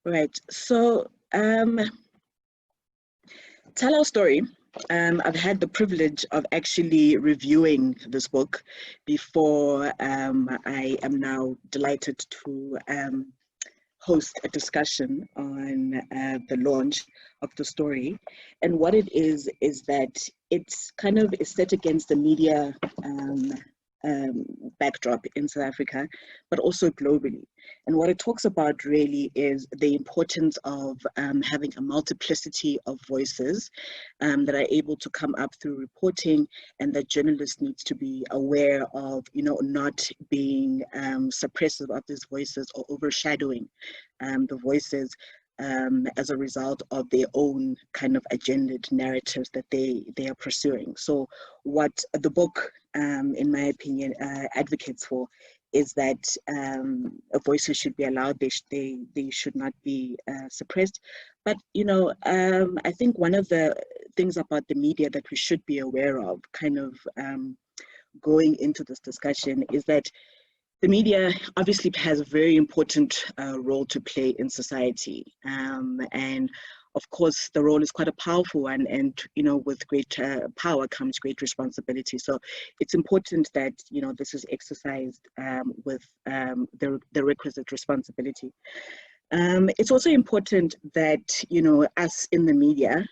Right. So, tell our story. I've had the privilege of actually reviewing this book before. I am now delighted to host a discussion on the launch of the story. And what it is that it's kind of is set against the media backdrop in South Africa, but also globally. And what it talks about really is the importance of having a multiplicity of voices that are able to come up through reporting, and that journalists need to be aware of, not being suppressive of these voices or overshadowing the voices as a result of their own kind of agendaed narratives that they are pursuing. So what the book, in my opinion, advocates for is that voices should be allowed, they should not be suppressed. But, I think one of the things about the media that we should be aware of, kind of going into this discussion, is that the media obviously has a very important role to play in society. And of course, the role is quite a powerful one, and with great power comes great responsibility. So it's important that this is exercised with the requisite responsibility. It's also important that us in the media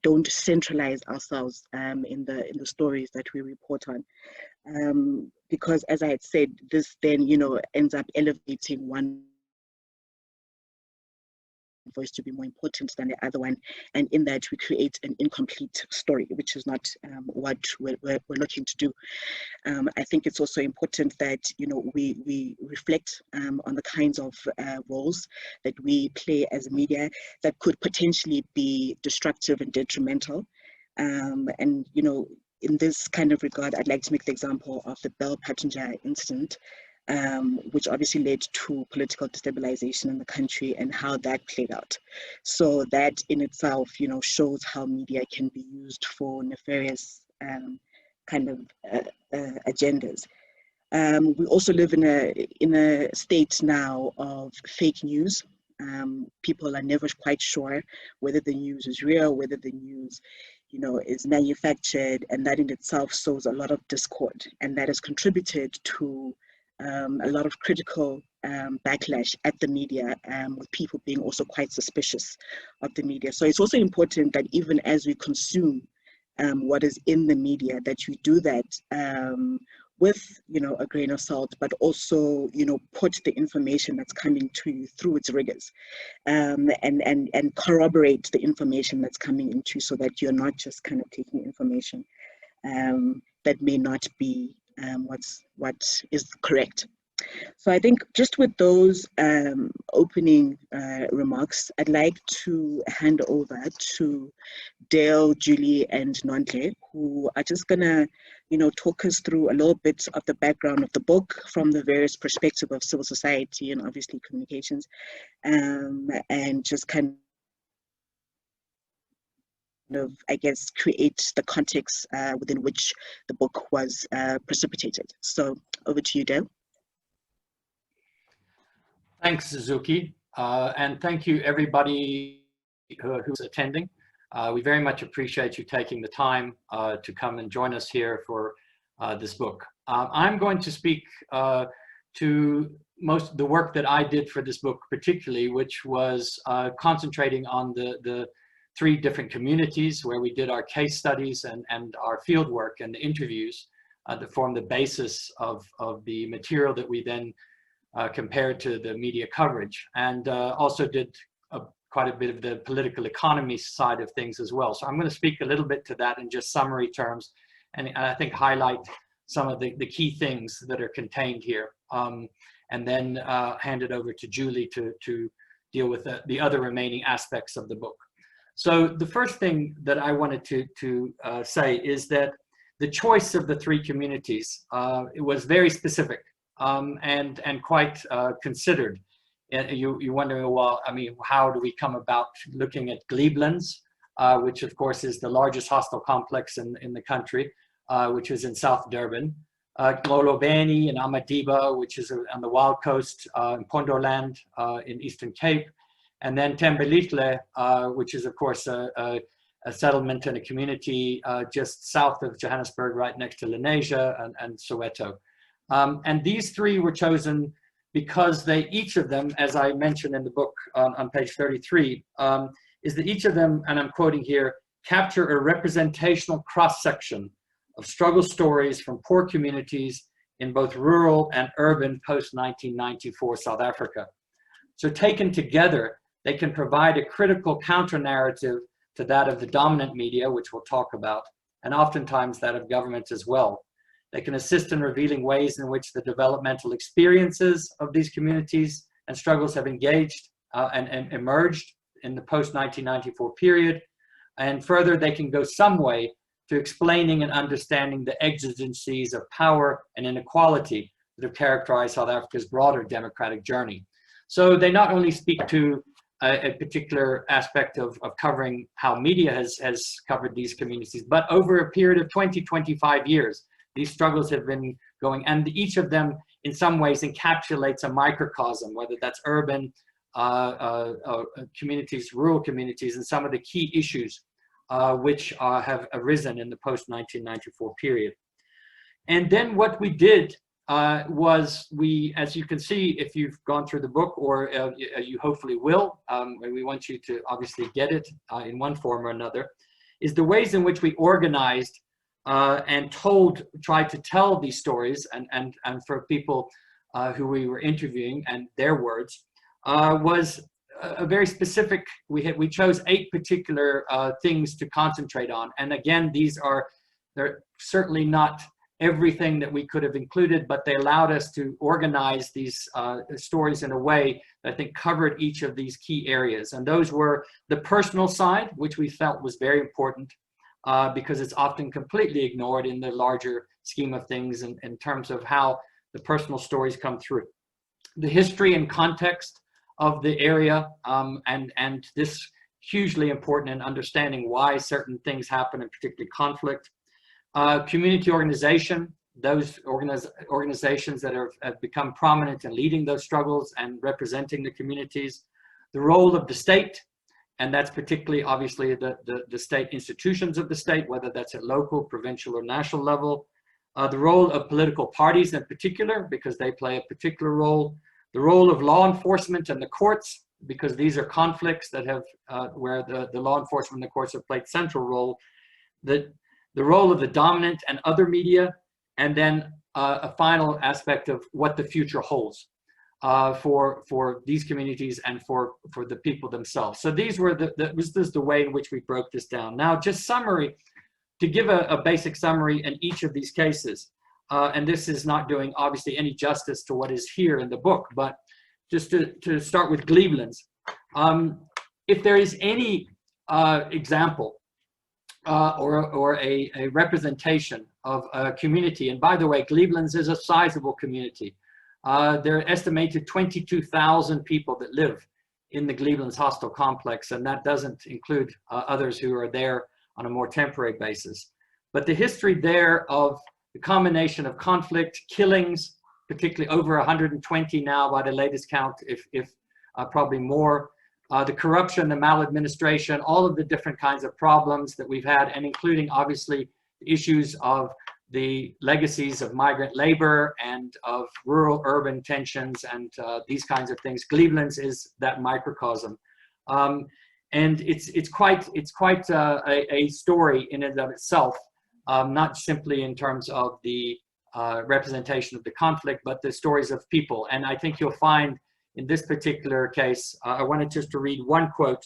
don't centralize ourselves in the stories that we report on, because, as I had said, this then ends up elevating one voice to be more important than the other one, and in that we create an incomplete story, which is not what we're looking to do. I think it's also important that we reflect on the kinds of roles that we play as media that could potentially be destructive and detrimental. And in this kind of regard, I'd like to make the example of the Bell Passenger incident, which obviously led to political destabilization in the country and how that played out. So that in itself, shows how media can be used for nefarious kind of agendas. We also live in a state now of fake news. People are never quite sure whether the news is real, whether the news is manufactured, and that in itself sows a lot of discord, and that has contributed to a lot of critical backlash at the media, with people being also quite suspicious of the media. So it's also important that even as we consume what is in the media, that you do that with a grain of salt, but also put the information that's coming to you through its rigors, and corroborate the information that's coming into, so that you're not just kind of taking information that may not be what is correct. So I think just with those opening remarks, I'd like to hand over to Dale, Julie, and Nontle, who are just gonna, talk us through a little bit of the background of the book from the various perspectives of civil society and obviously communications, and just kind of, I guess, create the context within which the book was precipitated. So over to you, Dale. Thanks, Suzuki, and thank you everybody who's attending. We very much appreciate you taking the time to come and join us here for this book. I'm going to speak to most of the work that I did for this book particularly, which was concentrating on the three different communities where we did our case studies and our field work and the interviews that form the basis of the material that we then compared to the media coverage, and also did quite a bit of the political economy side of things as well. So I'm going to speak a little bit to that in just summary terms, and I think highlight some of the key things that are contained here, and then hand it over to Julie to deal with the other remaining aspects of the book. So the first thing that I wanted to say is that the choice of the three communities, it was very specific. And quite considered. You're wondering, well, I mean, how do we come about looking at Glebelands, which of course is the largest hostel complex in the country, which is in South Durban, Xolobeni and Amadiba, which is on the Wild Coast, in Pondoland in Eastern Cape, And then Tembelitle, which is of course a settlement and a community just south of Johannesburg, right next to Lenasia and Soweto. And these three were chosen because they, each of them, as I mentioned in the book on page 33, is that each of them, and I'm quoting here, capture a representational cross-section of struggle stories from poor communities in both rural and urban post-1994 South Africa. So taken together, they can provide a critical counter-narrative to that of the dominant media, which we'll talk about, and oftentimes that of government as well. They can assist in revealing ways in which the developmental experiences of these communities and struggles have engaged and emerged in the post-1994 period. And further, they can go some way to explaining and understanding the exigencies of power and inequality that have characterized South Africa's broader democratic journey. So they not only speak to a particular aspect of covering how media has covered these communities, but over a period of 20, 25 years, these struggles have been going, and each of them in some ways encapsulates a microcosm, whether that's urban communities, rural communities, and some of the key issues which have arisen in the post-1994 period. And then what we did was we, as you can see, if you've gone through the book, or you hopefully will, and we want you to obviously get it in one form or another, is the ways in which we organized and tried to tell these stories, and for people who we were interviewing and their words, was a very specific, we chose 8 particular things to concentrate on. And again, they're certainly not everything that we could have included, but they allowed us to organize these stories in a way that I think covered each of these key areas. And those were the personal side, which we felt was very important because it's often completely ignored in the larger scheme of things in terms of how the personal stories come through. The history and context of the area, and this hugely important in understanding why certain things happen, and particularly conflict. Community organization, those organizations that have become prominent in leading those struggles and representing the communities. The role of the state, and that's particularly obviously the state institutions of the state, whether that's at local, provincial, or national level. The role of political parties in particular, because they play a particular role. The role of law enforcement and the courts, because these are conflicts that have, where the law enforcement and the courts have played central role. The role of the dominant and other media, and then a final aspect of what the future holds for these communities and for the people themselves. So these were this is the way in which we broke this down. Now, just summary, to give a basic summary in each of these cases, and this is not doing obviously any justice to what is here in the book, but just to start with Glebelands. If there is any example or a representation of a community, and by the way, Glebelands is a sizable community. There are estimated 22,000 people that live in the Glebelands hostel complex, and that doesn't include others who are there on a more temporary basis. But the history there of the combination of conflict, killings, particularly over 120 now by the latest count, if probably more, the corruption, the maladministration, all of the different kinds of problems that we've had, and including obviously issues of the legacies of migrant labor and of rural-urban tensions and these kinds of things. Glebelands is that microcosm, and it's quite a story in and of itself, not simply in terms of the representation of the conflict, but the stories of people. And I think you'll find in this particular case, I wanted just to read one quote,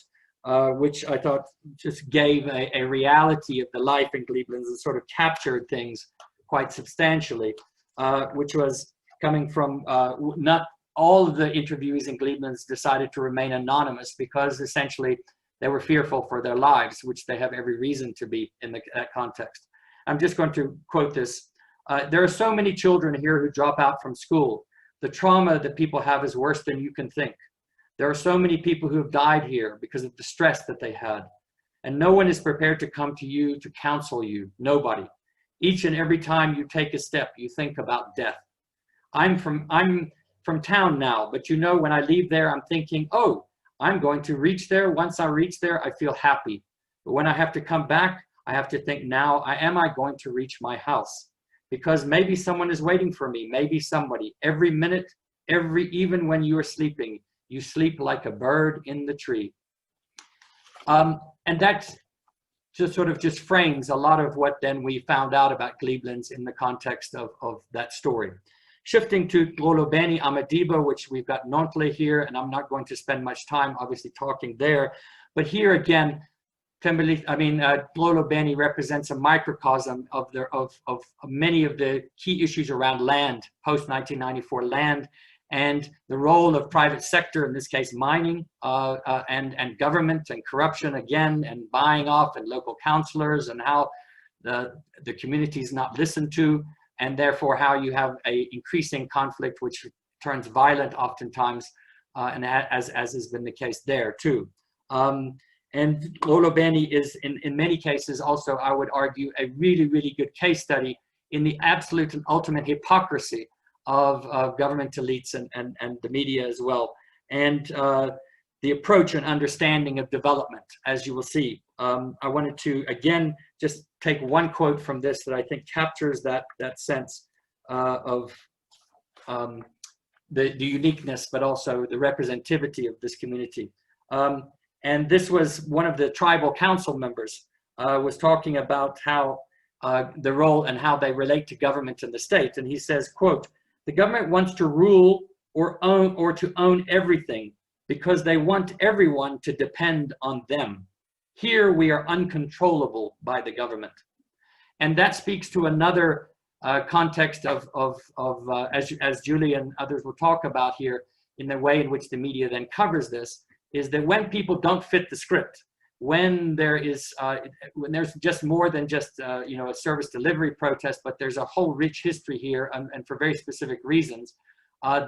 which I thought just gave a reality of the life in Glebelands and sort of captured things quite substantially, which was coming from not all of the interviewees in Glebelands decided to remain anonymous because essentially they were fearful for their lives, which they have every reason to be in that context. I'm just going to quote this. There are so many children here who drop out from school. The trauma that people have is worse than you can think. There are so many people who have died here because of the stress that they had. And no one is prepared to come to you to counsel you, nobody. Each and every time you take a step, you think about death. I'm from town now, but you know, when I leave there, I'm thinking, oh, I'm going to reach there. Once I reach there, I feel happy. But when I have to come back, I have to think now, am I going to reach my house? Because maybe someone is waiting for me, maybe somebody. Every minute, even when you are sleeping, you sleep like a bird in the tree. And that just sort of just frames a lot of what then we found out about Glebelands in the context of that story. Shifting to Glolobeni Amadiba, which we've got Nontle here, and I'm not going to spend much time obviously talking there, but here again, Glolobeni represents a microcosm of many of the key issues around land, post-1994 land, and the role of private sector, in this case mining, and government and corruption again, and buying off and local councillors, and how the community is not listened to, and therefore how you have a increasing conflict which turns violent oftentimes, and as has been the case there too. And Glolobeni is in many cases also, I would argue, a really, really good case study in the absolute and ultimate hypocrisy of government elites and the media as well, and the approach and understanding of development, as you will see. I wanted to again just take one quote from this that I think captures that sense of the uniqueness, but also the representativity of this community. And this was one of the tribal council members was talking about how the role and how they relate to government and the state, and he says, quote, "The government wants to rule or to own everything because they want everyone to depend on them. Here we are uncontrollable by the government." And that speaks to another context as Julie and others will talk about here, in the way in which the media then covers this, is that when people don't fit the script, when there's just more than just a service delivery protest, but there's a whole rich history here, and for very specific reasons,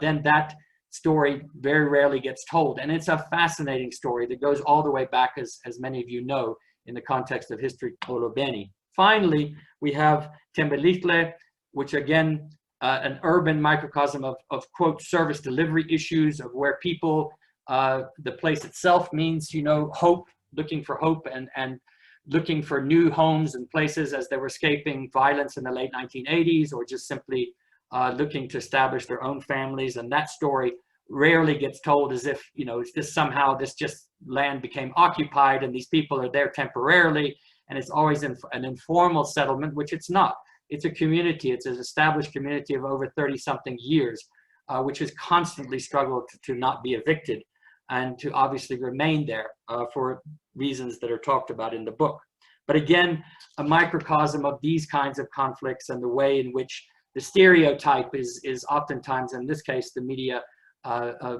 then that story very rarely gets told. And it's a fascinating story that goes all the way back, as many of you know, in the context of history, Glolobeni. Finally, we have Thembelihle, which again, an urban microcosm of quote, service delivery issues, of where people, the place itself means, hope, looking for hope and looking for new homes and places as they were escaping violence in the late 1980s, or just simply looking to establish their own families. And that story rarely gets told as if, it's just somehow this just land became occupied and these people are there temporarily. And it's always an informal settlement, which it's not. It's a community. It's an established community of over 30-something years, which has constantly struggled to not be evicted and to obviously remain there for reasons that are talked about in the book. But again, a microcosm of these kinds of conflicts and the way in which the stereotype is oftentimes, in this case, the media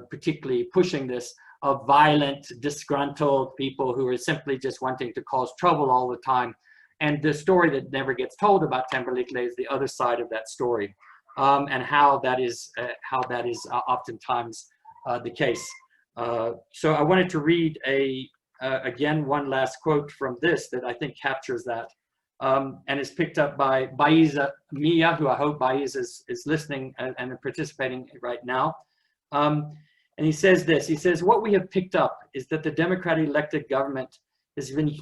particularly pushing this, of violent, disgruntled people who are simply just wanting to cause trouble all the time. And the story that never gets told about Thembelihle is the other side of that story, and how that is oftentimes the case. So I wanted to read again one last quote from this that I think captures that, and is picked up by Baiza Mia, who I hope Baiza is listening and participating right now. And he says this, he says, "What we have picked up is that the democratically elected government has been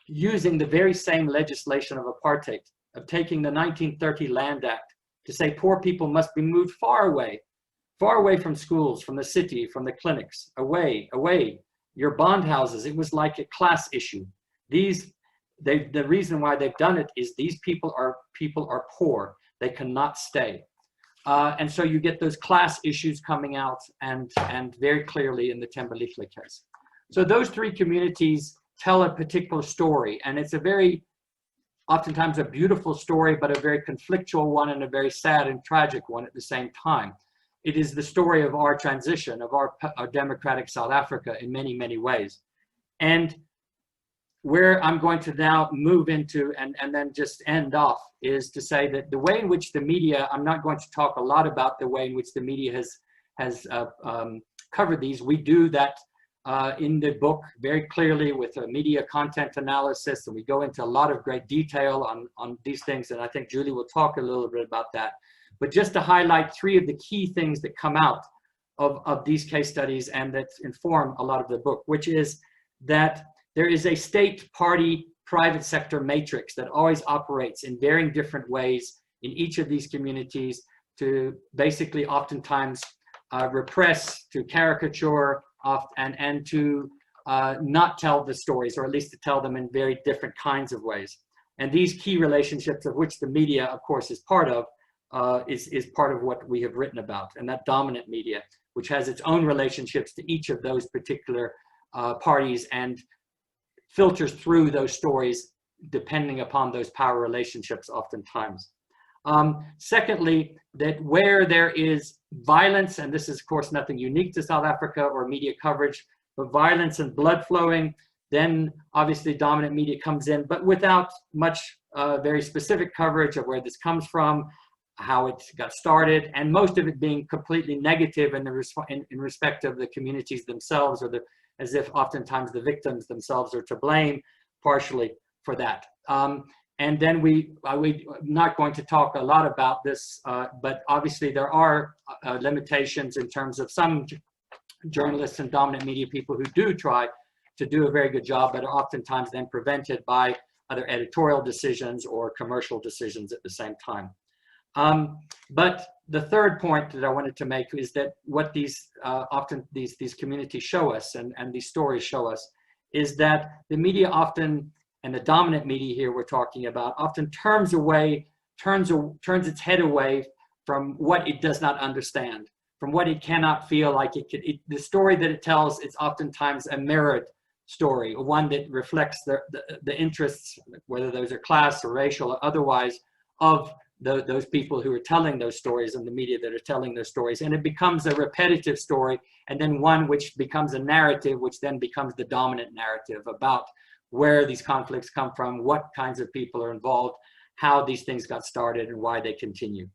using the very same legislation of apartheid, of taking the 1930 Land Act to say poor people must be moved far away from schools, from the city, from the clinics, away, your bond houses." It was like a class issue. The reason why they've done it is these people are poor. They cannot stay. And so you get those class issues coming out and very clearly in the Thembelihle case. So those three communities tell a particular story, and it's a very, oftentimes a beautiful story, but a very conflictual one and a very sad and tragic one at the same time. It is the story of our transition, of our democratic South Africa in many, many ways. And where I'm going to now move into and then just end off is to say that the way in which the media, I'm not going to talk a lot about the way in which the media has covered these. We do that in the book very clearly with a media content analysis, and we go into a lot of great detail on these things, and I think Julie will talk a little bit about that. But just to highlight three of the key things that come out of these case studies and that inform a lot of the book, which is that there is a state, party, private sector matrix that always operates in varying different ways in each of these communities to basically oftentimes repress, to caricature, and to not tell the stories, or at least to tell them in very different kinds of ways. And these key relationships, of which the media, of course, is part of, is part of what we have written about. And that dominant media, which has its own relationships to each of those particular parties and filters through those stories depending upon those power relationships oftentimes. Secondly, that where there is violence, and this is of course nothing unique to South Africa or media coverage, but violence and blood flowing, then obviously dominant media comes in, but without much very specific coverage of where this comes from, how it got started, and most of it being completely negative in respect of the communities themselves, or as if oftentimes the victims themselves are to blame partially for that. And then we're not going to talk a lot about this, but obviously there are limitations in terms of some journalists and dominant media people who do try to do a very good job, but are oftentimes then prevented by other editorial decisions or commercial decisions at the same time. But the third point that I wanted to make is that what these often these communities show us, and these stories show us, is that the media often, and the dominant media here we're talking about, often turns its head away from what it does not understand, from what it cannot feel like it could. The story that it tells is oftentimes a mirrored story, one that reflects the interests, whether those are class or racial or otherwise, of those people who are telling those stories and the media that are telling those stories. And it becomes a repetitive story, and then one which becomes a narrative, which then becomes the dominant narrative about where these conflicts come from, what kinds of people are involved, how these things got started, and why they continue.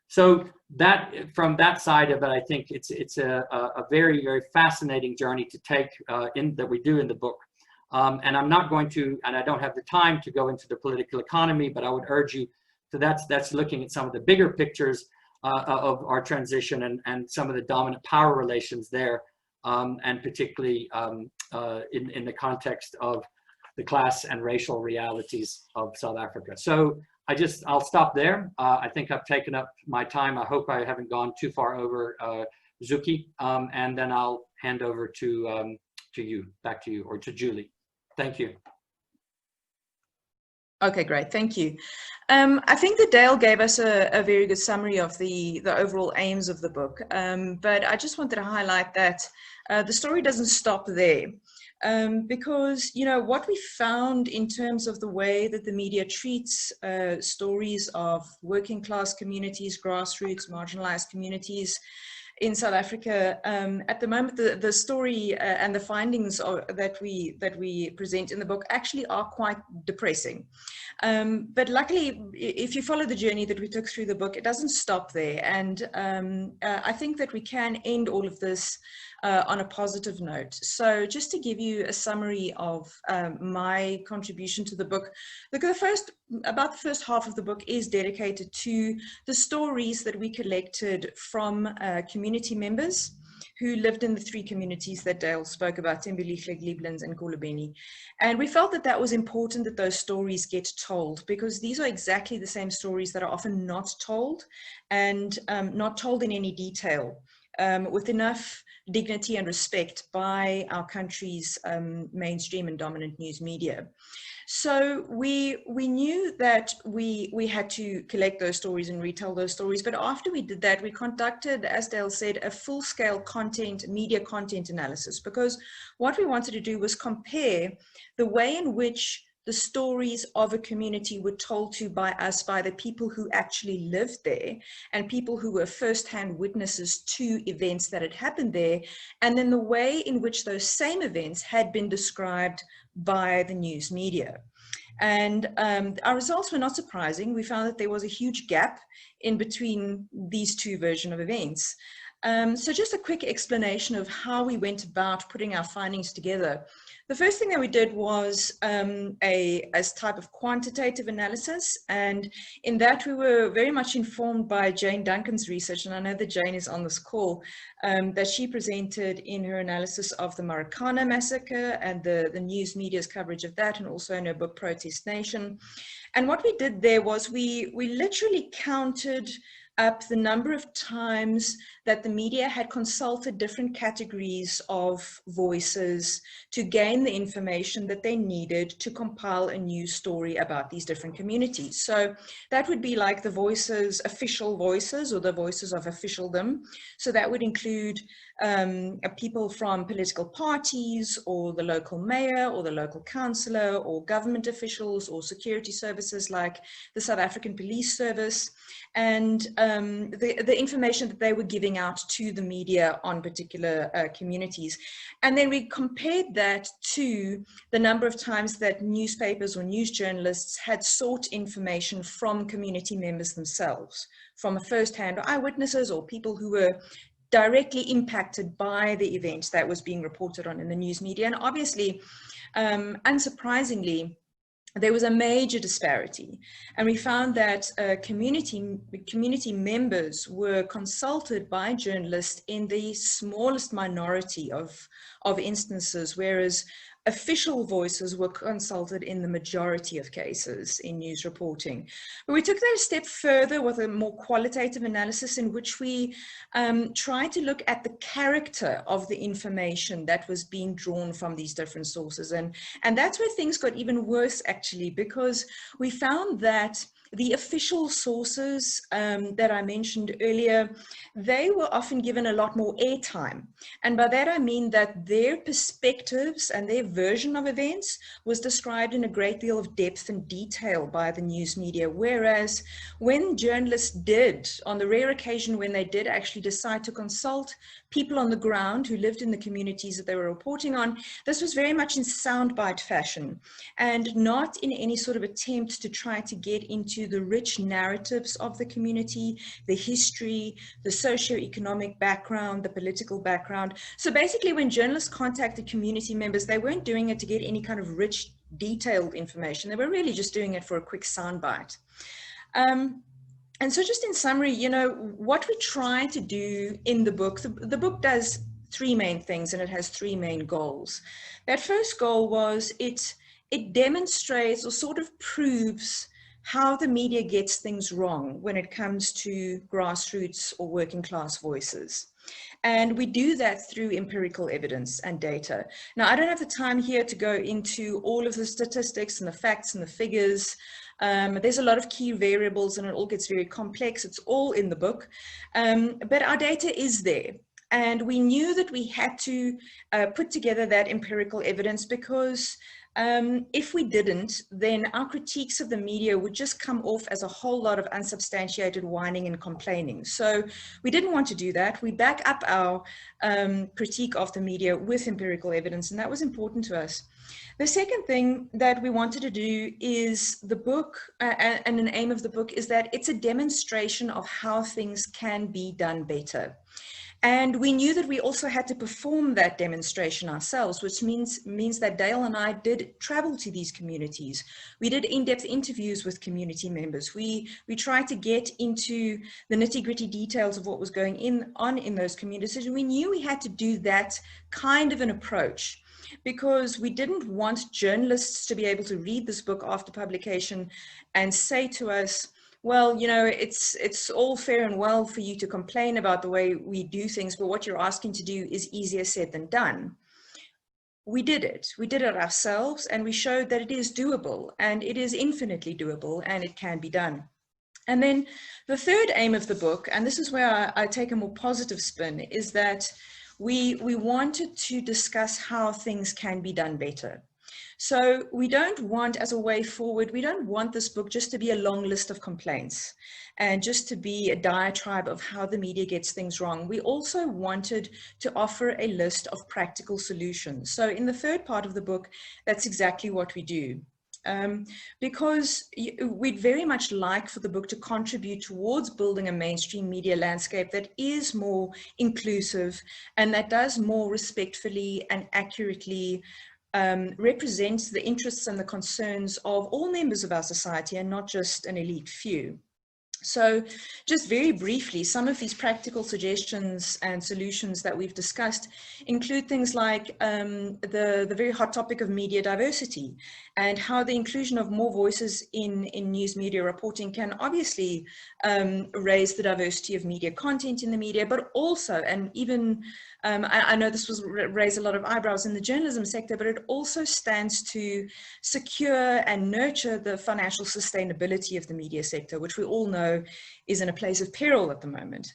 So that, from that side of it, I think it's a very, very fascinating journey to take that we do in the book. And I'm not going to, and I don't have the time to go into the political economy, but I would urge you to, that's looking at some of the bigger pictures of our transition and some of the dominant power relations there, and particularly in the context of the class and racial realities of South Africa. So I'll stop there. I think I've taken up my time. I hope I haven't gone too far over, Zuki, and then I'll hand over to you, back to you, or to Julie. Thank you. Okay, great, thank you. I think that Dale gave us a very good summary of the overall aims of the book, but I just wanted to highlight that the story doesn't stop there. Because, you know, what we found in terms of the way that the media treats stories of working class communities, grassroots, marginalized communities in South Africa, at the moment, the story and the findings that we present in the book actually are quite depressing. But luckily, if you follow the journey that we took through the book, it doesn't stop there. And I think that we can end all of this on a positive note. So just to give you a summary of my contribution to the book, about the first half of the book is dedicated to the stories that we collected from community members who lived in the three communities that Dale spoke about, Thembelihle, Glebelands, and Kolobeni. And we felt that that was important, that those stories get told, because these are exactly the same stories that are often not told, and not told in any detail, with enough dignity and respect by our country's mainstream and dominant news media. So we knew that we had to collect those stories and retell those stories, but after we did that, we conducted, as Dale said, a full-scale media content analysis, because what we wanted to do was compare the way in which the stories of a community were told to by us, by the people who actually lived there, and people who were first-hand witnesses to events that had happened there, and then the way in which those same events had been described by the news media. And our results were not surprising. We found that there was a huge gap in between these two versions of events. So just a quick explanation of how we went about putting our findings together. The first thing that we did was a type of quantitative analysis, and in that we were very much informed by Jane Duncan's research, and I know that Jane is on this call, that she presented in her analysis of the Marikana massacre and the news media's coverage of that, and also in her book Protest Nation. And what we did there was we literally counted up the number of times that the media had consulted different categories of voices to gain the information that they needed to compile a news story about these different communities. So that would be like the voices, official voices, or the voices of officialdom. So that would include people from political parties, or the local mayor, or the local councillor, or government officials, or security services like the South African Police Service, and the information that they were giving out to the media on particular communities. And then we compared that to the number of times that newspapers or news journalists had sought information from community members themselves, from first-hand eyewitnesses or people who were directly impacted by the events that was being reported on in the news media. And obviously, unsurprisingly, there was a major disparity, and we found that community members were consulted by journalists in the smallest minority of instances, whereas official voices were consulted in the majority of cases in news reporting. But we took that a step further with a more qualitative analysis in which we tried to look at the character of the information that was being drawn from these different sources. And that's where things got even worse, actually, because we found that the official sources that I mentioned earlier, they were often given a lot more airtime. And by that I mean that their perspectives and their version of events was described in a great deal of depth and detail by the news media. Whereas when journalists did, on the rare occasion when they did actually decide to consult people on the ground who lived in the communities that they were reporting on, this was very much in soundbite fashion and not in any sort of attempt to try to get into the rich narratives of the community, the history, the socioeconomic background, the political background. So basically, when journalists contacted community members, they weren't doing it to get any kind of rich, detailed information. They were really just doing it for a quick soundbite. And so just in summary, you know, what we try to do in the book, the book does three main things, and it has three main goals. That first goal was it demonstrates or sort of proves how the media gets things wrong when it comes to grassroots or working class voices. And we do that through empirical evidence and data. Now, I don't have the time here to go into all of the statistics and the facts and the figures. There's a lot of key variables and it all gets very complex. It's all in the book, but our data is there. And we knew that we had to put together that empirical evidence because if we didn't, then our critiques of the media would just come off as a whole lot of unsubstantiated whining and complaining. So we didn't want to do that. We back up our critique of the media with empirical evidence, and that was important to us. The second thing that we wanted to do is the book, and an aim of the book is that it's a demonstration of how things can be done better. And we knew that we also had to perform that demonstration ourselves, which means that Dale and I did travel to these communities. We did in-depth interviews with community members. We tried to get into the nitty-gritty details of what was going on in those communities. And we knew we had to do that kind of an approach because we didn't want journalists to be able to read this book after publication and say to us, well, you know, it's all fair and well for you to complain about the way we do things, but what you're asking to do is easier said than done. We did it ourselves, and we showed that it is doable, and it is infinitely doable, and it can be done. And then the third aim of the book, and this is where I take a more positive spin, is that we wanted to discuss how things can be done better. So we don't want, as a way forward, we don't want this book just to be a long list of complaints and just to be a diatribe of how the media gets things wrong. We also wanted to offer a list of practical solutions. So in the third part of the book, that's exactly what we do. because we'd very much like for the book to contribute towards building a mainstream media landscape that is more inclusive and that does more respectfully and accurately represents the interests and the concerns of all members of our society and not just an elite few. So just very briefly, some of these practical suggestions and solutions that we've discussed include things like the very hot topic of media diversity and how the inclusion of more voices in news media reporting can obviously raise the diversity of media content in the media, but also, and even, I know this was raised a lot of eyebrows in the journalism sector, but it also stands to secure and nurture the financial sustainability of the media sector, which we all know is in a place of peril at the moment.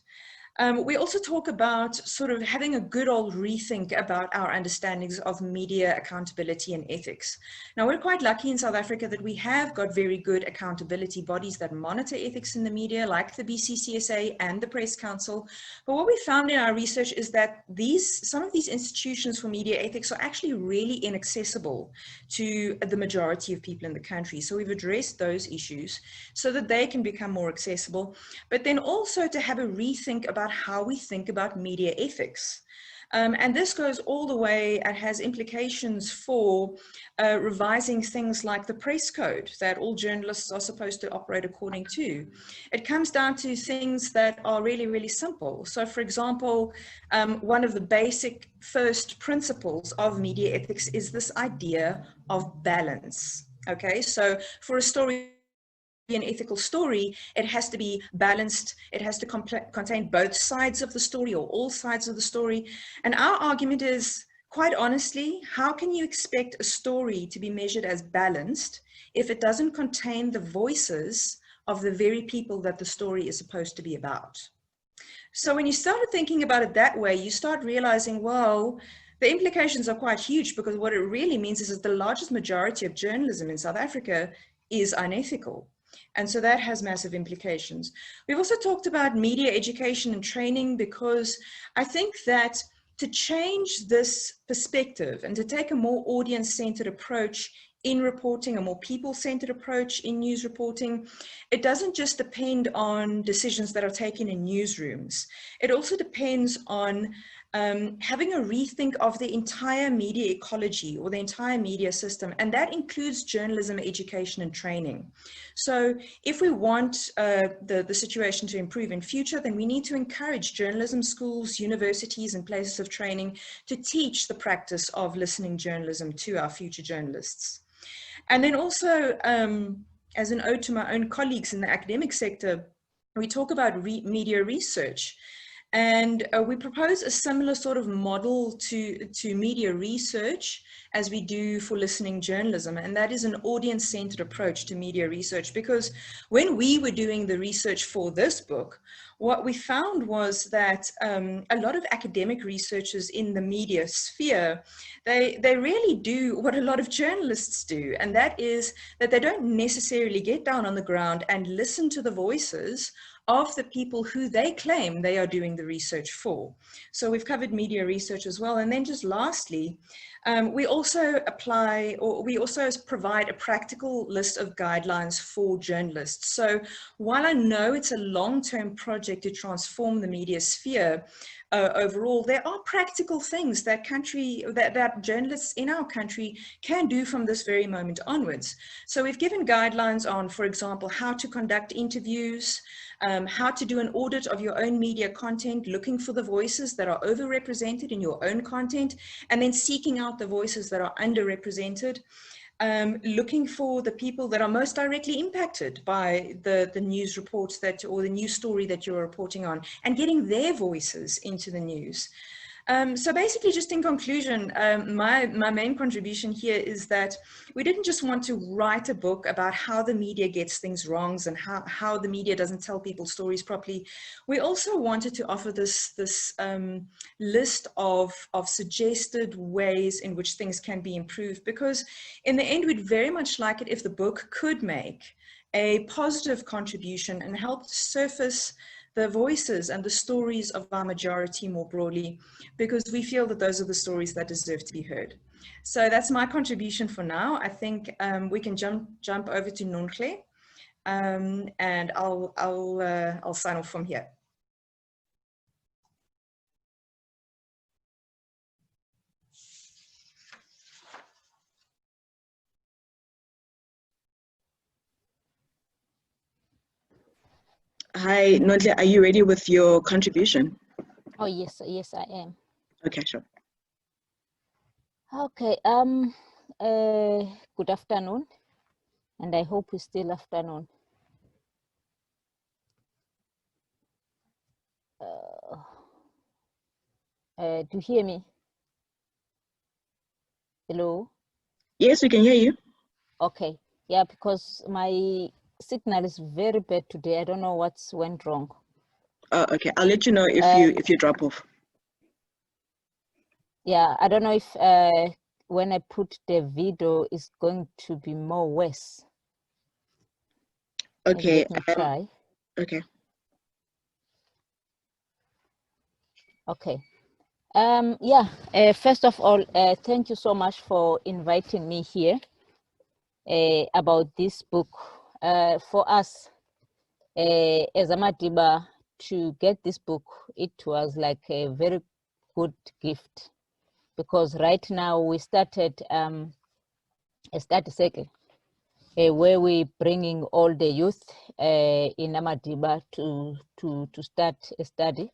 We also talk about sort of having a good old rethink about our understandings of media accountability and ethics. Now, we're quite lucky in South Africa that we have got very good accountability bodies that monitor ethics in the media, like the BCCSA and the Press Council. But what we found in our research is that some of these institutions for media ethics are actually really inaccessible to the majority of people in the country. So we've addressed those issues so that they can become more accessible, but then also to have a rethink about how we think about media ethics. And this goes all the way and has implications for revising things like the press code that all journalists are supposed to operate according to. It comes down to things that are really, really simple. So for example, one of the basic first principles of media ethics is this idea of balance. Okay, so for a story, an ethical story, it has to be balanced. It has to contain both sides of the story or all sides of the story. And our argument is, quite honestly, how can you expect a story to be measured as balanced if it doesn't contain the voices of the very people that the story is supposed to be about? So when you started thinking about it that way, you start realizing, well, the implications are quite huge, because what it really means is that the largest majority of journalism in South Africa is unethical. And so that has massive implications. We've also talked about media education and training, because I think that to change this perspective and to take a more audience-centered approach in reporting, a more people-centered approach in news reporting, it doesn't just depend on decisions that are taken in newsrooms. It also depends on having a rethink of the entire media ecology or the entire media system, and that includes journalism education and training. So if we want the situation to improve in future, then we need to encourage journalism schools, universities, and places of training to teach the practice of listening journalism to our future journalists. And then also, as an ode to my own colleagues in the academic sector, we talk about media research. And we propose a similar sort of model to media research as we do for listening journalism. And that is an audience-centered approach to media research, because when we were doing the research for this book, what we found was that a lot of academic researchers in the media sphere, they really do what a lot of journalists do. And that is that they don't necessarily get down on the ground and listen to the voices of the people who they claim they are doing the research for. So we've covered media research as well. And then just lastly, we also provide a practical list of guidelines for journalists. So while I know it's a long-term project to transform the media sphere, overall, there are practical things that journalists in our country can do from this very moment onwards. So we've given guidelines on, for example, how to conduct interviews, how to do an audit of your own media content, looking for the voices that are overrepresented in your own content, and then seeking out the voices that are underrepresented. Looking for the people that are most directly impacted by the news reports or the news story that you're reporting on, and getting their voices into the news. So basically, just in conclusion, my main contribution here is that we didn't just want to write a book about how the media gets things wrong and how the media doesn't tell people's stories properly. We also wanted to offer this list of suggested ways in which things can be improved, because in the end, we'd very much like it if the book could make a positive contribution and help surface the voices and the stories of our majority more broadly, because we feel that those are the stories that deserve to be heard. So that's my contribution for now. I think we can jump over to Nonhle, and I'll sign off from here. Hi, Nonhle, are you ready with your contribution? Oh, yes, yes, I am. Okay, sure. Okay, good afternoon, and I hope it's still afternoon. Do you hear me? Hello? Yes, we can hear you. Okay, yeah, because my signal is very bad today. I don't know what's went wrong. Okay, I'll let you know if you drop off. Yeah, I don't know if when I put the video, it's going to be more worse. Okay. Maybe let me try. Okay. Okay. Yeah, first of all, thank you so much for inviting me here about this book. For us, as a Madiba, to get this book, it was like a very good gift, because right now we started a study circle where we're bringing all the youth in Amadiba to start a study,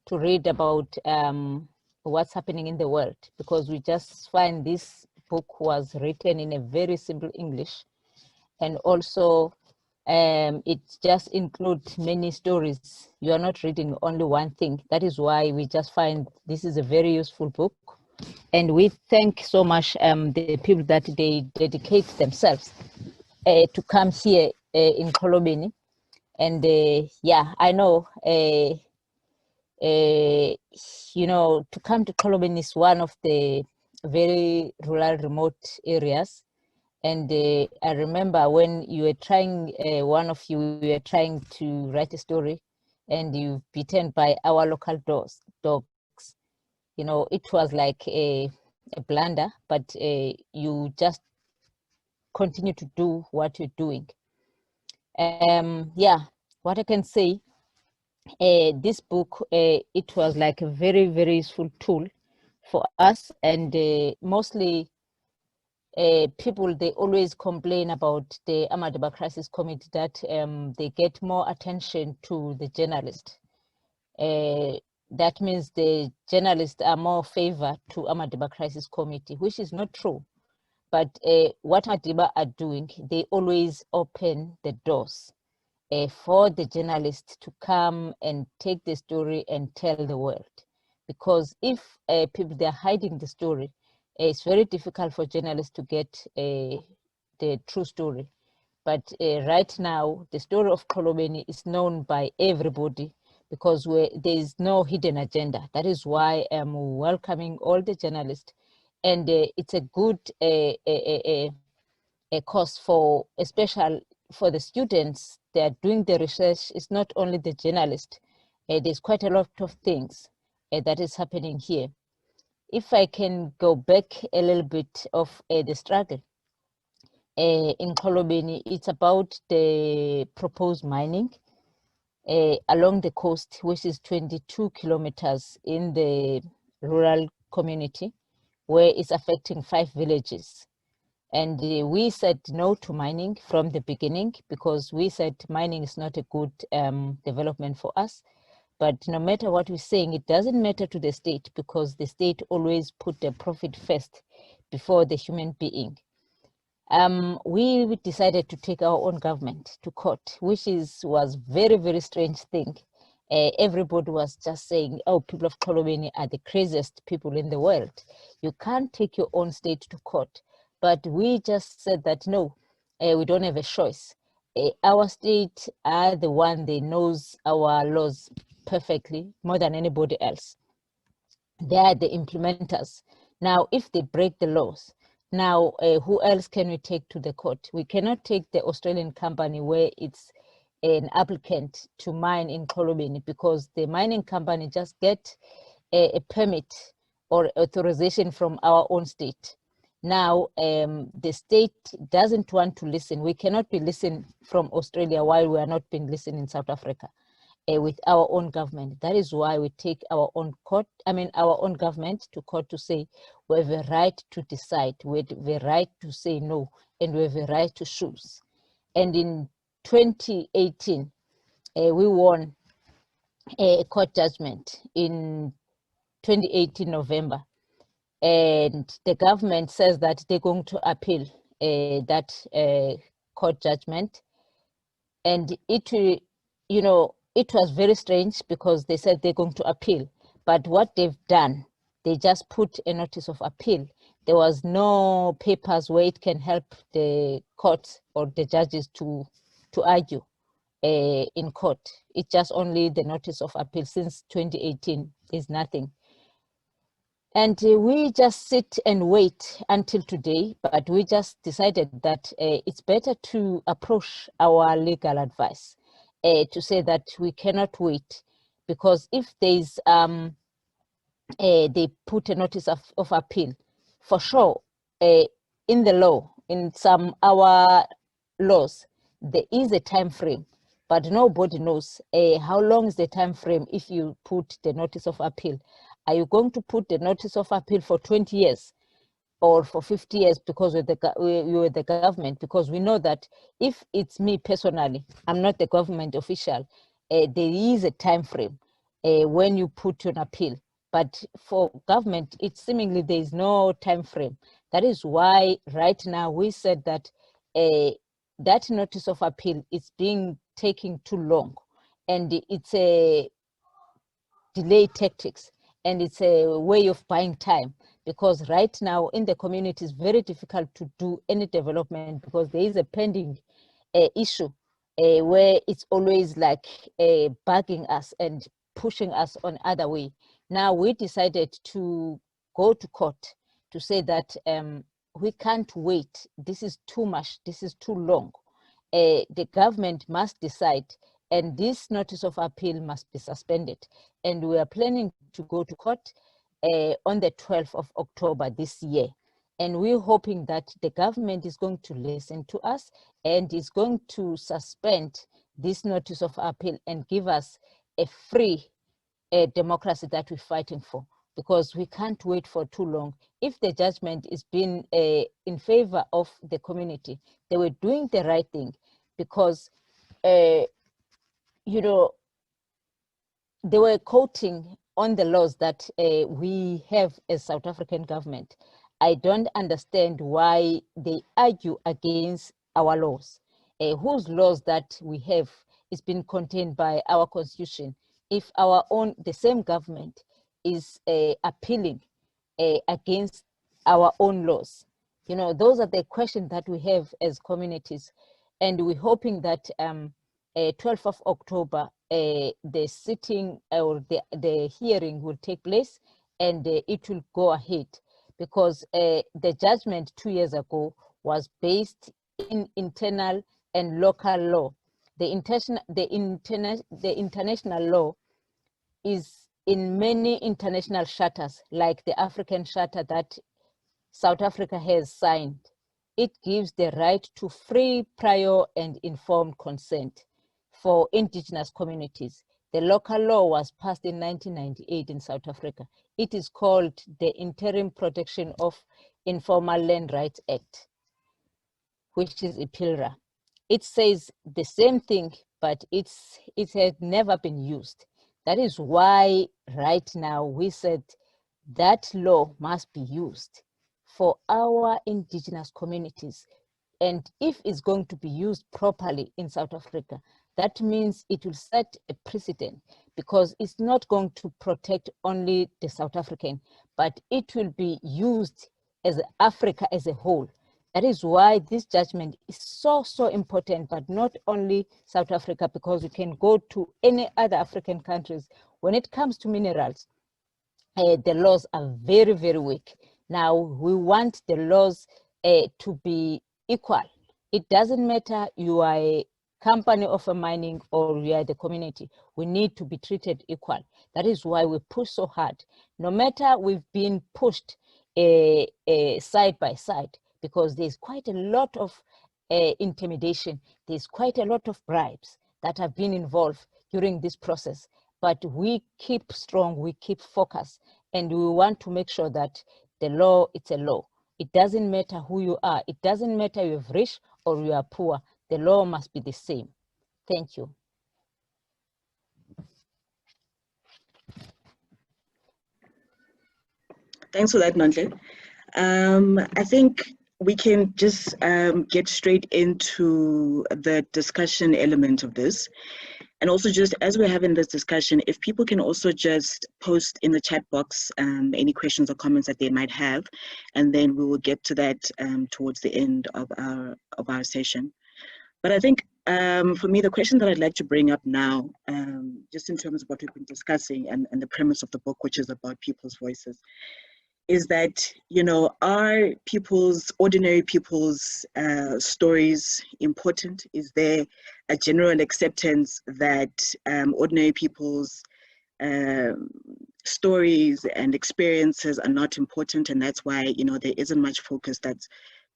to read about what's happening in the world, because we just find this book was written in a very simple English, and also it just includes many stories. You are not reading only one thing. That is why we just find this is a very useful book, and we thank so much the people that they dedicate themselves to come here in Kolobeni. And yeah, I know you know, to come to Kolobeni is one of the very rural, remote areas. And I remember when you were trying, one of you were trying to write a story, and you've bitten by our local dogs. You know, it was like a blunder, but you just continue to do what you're doing. Yeah, what I can say, this book, it was like a very, very useful tool for us, and mostly people, they always complain about the Amadiba Crisis Committee, that they get more attention to the journalist. That means the journalists are more favored to Amadiba Crisis Committee, which is not true. But what Amadiba are doing, they always open the doors for the journalists to come and take the story and tell the world. Because if people, they're hiding the story, it's very difficult for journalists to get the true story. But right now, the story of Kolobeni is known by everybody, because there is no hidden agenda. That is why I'm welcoming all the journalists. And it's a good a course for, especially for the students. They are doing the research. It's not only the journalist. There's quite a lot of things that is happening here. If I can go back a little bit of the struggle in Kolobeni, it's about the proposed mining along the coast, which is 22 kilometers in the rural community, where it's affecting 5 villages. And we said no to mining from the beginning, because we said mining is not a good development for us. But no matter what we're saying, it doesn't matter to the state, because the state always put the profit first before the human being. We decided to take our own government to court, which was very, very strange thing. Everybody was just saying, oh, people of Kolobeni are the craziest people in the world. You can't take your own state to court. But we just said that, no, we don't have a choice. Our state are the one, they knows our laws perfectly, more than anybody else. They are the implementers. Now, if they break the laws, now who else can we take to the court? We cannot take the Australian company, where it's an applicant to mine in Xolobeni, because the mining company just get a permit or authorization from our own state. Now, the state doesn't want to listen. We cannot be listening from Australia while we are not being listened in South Africa with our own government. That is why we take our own government to court to say we have a right to decide, we have a right to say no, and we have a right to choose. And in 2018, we won a court judgment in 2018 November. And the government says that they're going to appeal that court judgment. And it was very strange because they said they're going to appeal. But what they've done, they just put a notice of appeal. There was no papers where it can help the court or the judges to argue in court. It's just only the notice of appeal. Since 2018 is nothing. And we just sit and wait until today, but we just decided that it's better to approach our legal advice to say that we cannot wait, because if there's they put a notice of appeal, for sure, in the law, in some our laws, there is a time frame, but nobody knows how long is the time frame if you put the notice of appeal. Are you going to put the notice of appeal for 20 years or for 50 years because you're the government? Because we know that if it's me personally, I'm not the government official, there is a time frame when you put an appeal. But for government, it's seemingly there is no time frame. That is why right now we said that that notice of appeal is being taking too long, and it's a delay tactics. And it's a way of buying time, because right now in the community it's very difficult to do any development because there is a pending issue where it's always like bugging us and pushing us on other way. Now we decided to go to court to say that we can't wait. This is too much. This is too long. The government must decide, and this notice of appeal must be suspended. And we are planning to go to court on the 12th of October this year. And we're hoping that the government is going to listen to us and is going to suspend this notice of appeal and give us a free democracy that we're fighting for, because we can't wait for too long. If the judgment is being in favor of the community, they were doing the right thing, because they were quoting on the laws that we have as South African government. I don't understand why they argue against our laws, whose laws that we have is been contained by our constitution. If the same government is appealing against our own laws, those are the questions that we have as communities. And we're hoping that 12th of October, the sitting or the hearing will take place, and it will go ahead, because the judgment 2 years ago was based in internal and local law. The international law is in many international charters, like the African Charter that South Africa has signed. It gives the right to free, prior, and informed consent for indigenous communities. The local law was passed in 1998 in South Africa. It is called the Interim Protection of Informal Land Rights Act, which is IPILRA. It says the same thing, but it has never been used. That is why right now we said that law must be used for our indigenous communities. And if it's going to be used properly in South Africa, that means it will set a precedent, because it's not going to protect only the South African, but it will be used as Africa as a whole. That is why this judgment is so important, but not only South Africa, because you can go to any other African countries. When it comes to minerals, the laws are very, very weak. Now, we want the laws to be equal. It doesn't matter you are company of a mining or we are the community, we need to be treated equal. That is why we push so hard. No matter we've been pushed side by side, because there's quite a lot of intimidation, there's quite a lot of bribes that have been involved during this process. But we keep strong, we keep focused, and we want to make sure that the law, it's a law. It doesn't matter who you are. It doesn't matter you're rich or you are poor. The law must be the same. Thank you. Thanks for that, Nonhle. I think we can just get straight into the discussion element of this. And also, just as we're having this discussion, if people can also just post in the chat box any questions or comments that they might have, and then we will get to that towards the end of our session. But I think for me, the question that I'd like to bring up now, just in terms of what we've been discussing and the premise of the book, which is about people's voices, is that, you know, are ordinary people's stories important? Is there a general acceptance that ordinary people's stories and experiences are not important, and that's why, you know, there isn't much focus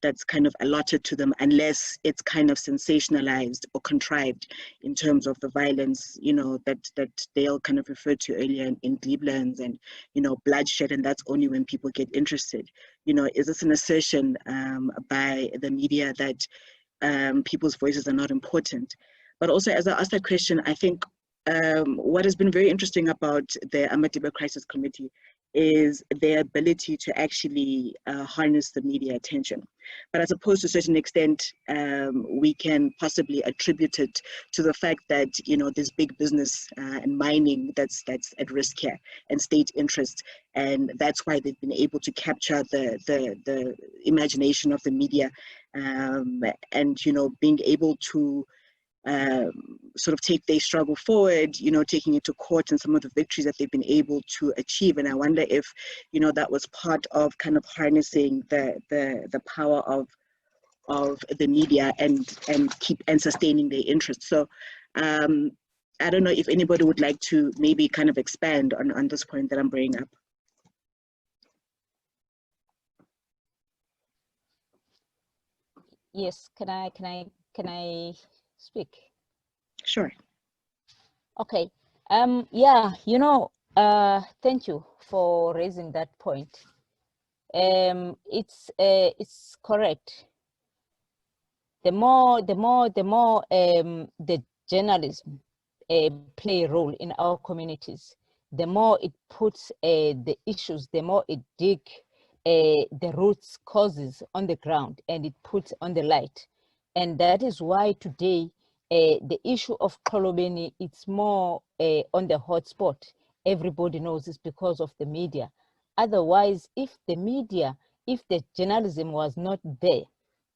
that's kind of allotted to them, unless it's kind of sensationalized or contrived in terms of the violence, you know, that Dale kind of referred to earlier in Cleveland, and, you know, bloodshed, and that's only when people get interested. You know, is this an assertion by the media that people's voices are not important? But also, as I asked that question, I think what has been very interesting about the Amadiba Crisis Committee is their ability to actually harness the media attention. But I suppose to a certain extent, we can possibly attribute it to the fact that, you know, there's big business and mining that's at risk here, and state interest, and that's why they've been able to capture the imagination of the media, and, you know, being able to sort of take their struggle forward, you know, taking it to court, and some of the victories that they've been able to achieve. And I wonder if, you know, that was part of kind of harnessing the power of the media and sustaining their interests. So I don't know if anybody would like to maybe kind of expand on this point that I'm bringing up. Yes, can I speak? Sure. Okay. Yeah, you know, thank you for raising that point. It's correct. The more the journalism play a role in our communities, the more it puts the issues, the more it dig the roots causes on the ground, and it puts on the light. And that is why today the issue of Xolobeni, it's more on the hotspot. Everybody knows it's because of the media. Otherwise, if the journalism was not there,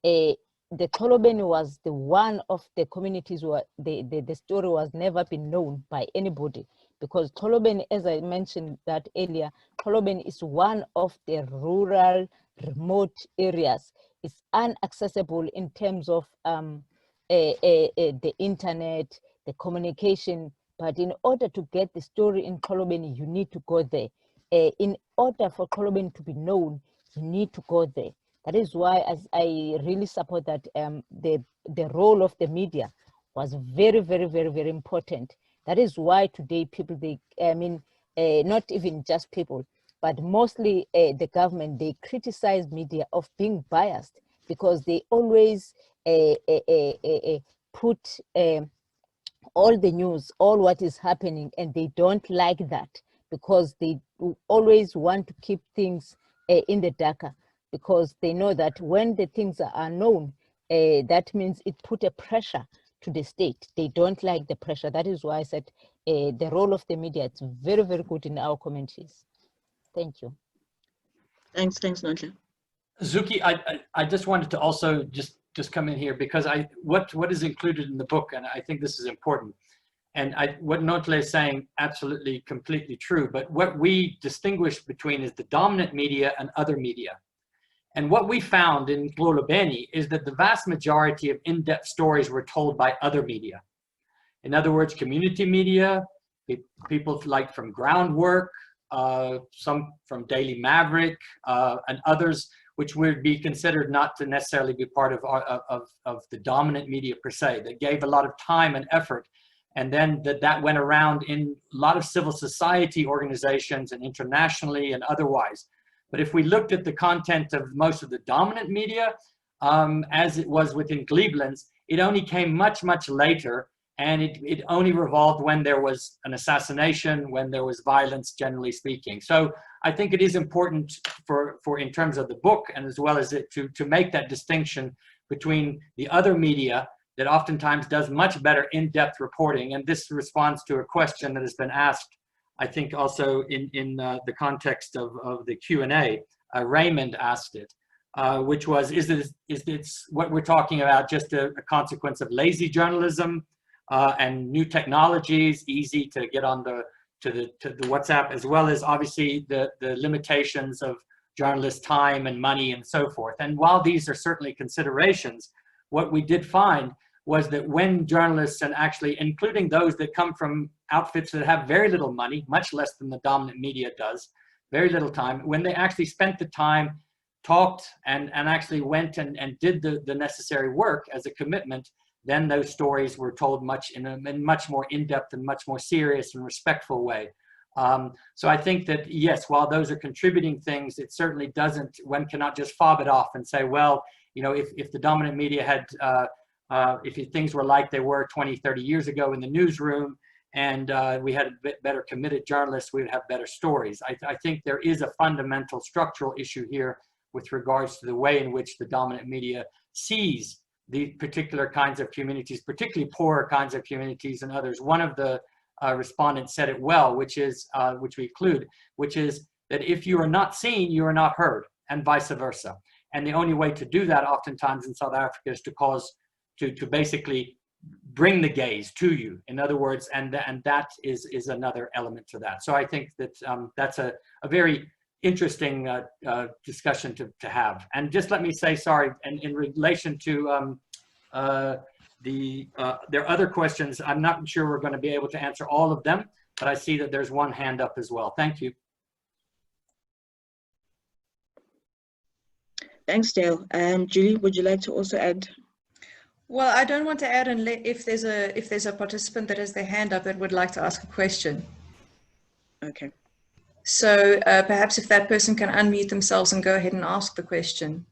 the Xolobeni was the one of the communities where the story was never been known by anybody, because Xolobeni, as I mentioned that earlier, Xolobeni is one of the rural, remote areas. It's inaccessible in terms of the internet, the communication. But in order to get the story in Xolobeni, you need to go there. In order for Xolobeni to be known, you need to go there. That is why, as I really support that the role of the media was very, very, very, very important. That is why today people, not even just people, but mostly the government, they criticize media of being biased, because they always put all the news, all what is happening, and they don't like that, because they always want to keep things in the darker, because they know that when the things are known, that means it put a pressure to the state. They don't like the pressure. That is why I said the role of the media, it's very, very good in our communities. Thank you. Thanks, Nonhle. Zuki, I just wanted to also just come in here, because what is included in the book, and I think this is important, and what Nonhle is saying, absolutely, completely true, but what we distinguish between is the dominant media and other media. And what we found in Globeni is that the vast majority of in-depth stories were told by other media. In other words, community media, people like from Groundwork, some from Daily Maverick, and others, which would be considered not to necessarily be part of the dominant media per se, that gave a lot of time and effort. And then that went around in a lot of civil society organizations and internationally and otherwise. But if we looked at the content of most of the dominant media, as it was within Glebelands, it only came much, much later. And it only revolved when there was an assassination, when there was violence, generally speaking. So I think it is important for in terms of the book, and as well as it to make that distinction between the other media that oftentimes does much better in-depth reporting. And this responds to a question that has been asked, I think also in the context of the Q&A. Raymond asked it, which was, is this what we're talking about just a consequence of lazy journalism? And new technologies, easy to get on to the WhatsApp, as well as obviously the limitations of journalists' time and money and so forth. And while these are certainly considerations, what we did find was that when journalists, and actually including those that come from outfits that have very little money, much less than the dominant media does, very little time, when they actually spent the time, talked, and actually went and did the necessary work as a commitment, then those stories were told in a much more in-depth and much more serious and respectful way. So I think that, yes, while those are contributing things, it certainly doesn't, one cannot just fob it off and say, well, you know, if the dominant media had, if things were like they were 20, 30 years ago in the newsroom, and we had a bit better committed journalists, we would have better stories. I think there is a fundamental structural issue here with regards to the way in which the dominant media sees the particular kinds of communities, particularly poorer kinds of communities and others. One of the respondents said it well, which is, which we include, which is that if you are not seen, you are not heard, and vice versa. And the only way to do that oftentimes in South Africa is to basically bring the gaze to you. In other words, and that is another element to that. So I think that that's a very interesting discussion to have. And just let me say, sorry, and in relation to there are other questions, I'm not sure we're going to be able to answer all of them, but I see that there's one hand up as well. Thank you. Thanks, Dale. Julie, would you like to also add? Well, I don't want to add if there's a participant that has their hand up that would like to ask a question. Okay. So perhaps if that person can unmute themselves and go ahead and ask the question.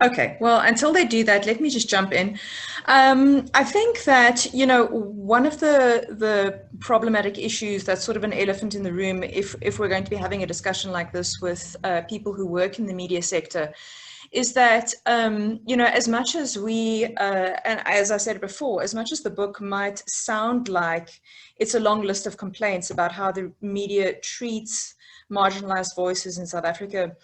Okay, well, until they do that, let me just jump in. I think that, you know, one of the problematic issues that's sort of an elephant in the room, if we're going to be having a discussion like this with people who work in the media sector, is that, you know, as much as we, and as I said before, as much as the book might sound like it's a long list of complaints about how the media treats marginalized voices in South Africa,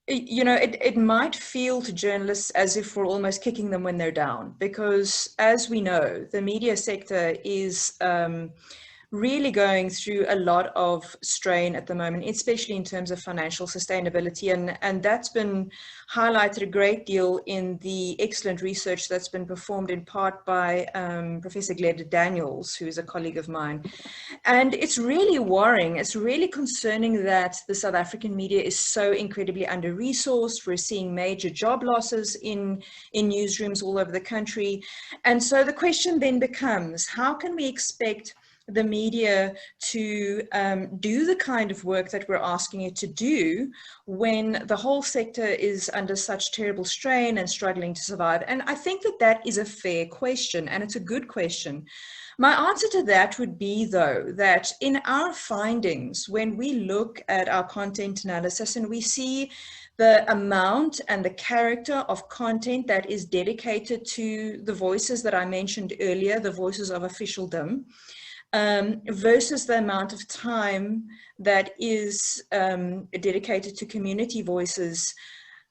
you know, it might feel to journalists as if we're almost kicking them when they're down, because as we know, the media sector is really going through a lot of strain at the moment, especially in terms of financial sustainability. And that's been highlighted a great deal in the excellent research that's been performed in part by Professor Gleda Daniels, who is a colleague of mine. And it's really worrying, it's really concerning that the South African media is so incredibly under-resourced. We're seeing major job losses in newsrooms all over the country. And so the question then becomes, how can we expect the media to do the kind of work that we're asking it to do when the whole sector is under such terrible strain and struggling to survive? And I think that that is a fair question, and it's a good question. My answer to that would be, though, that in our findings, when we look at our content analysis and we see the amount and the character of content that is dedicated to the voices that I mentioned earlier, the voices of officialdom, versus the amount of time that is dedicated to community voices,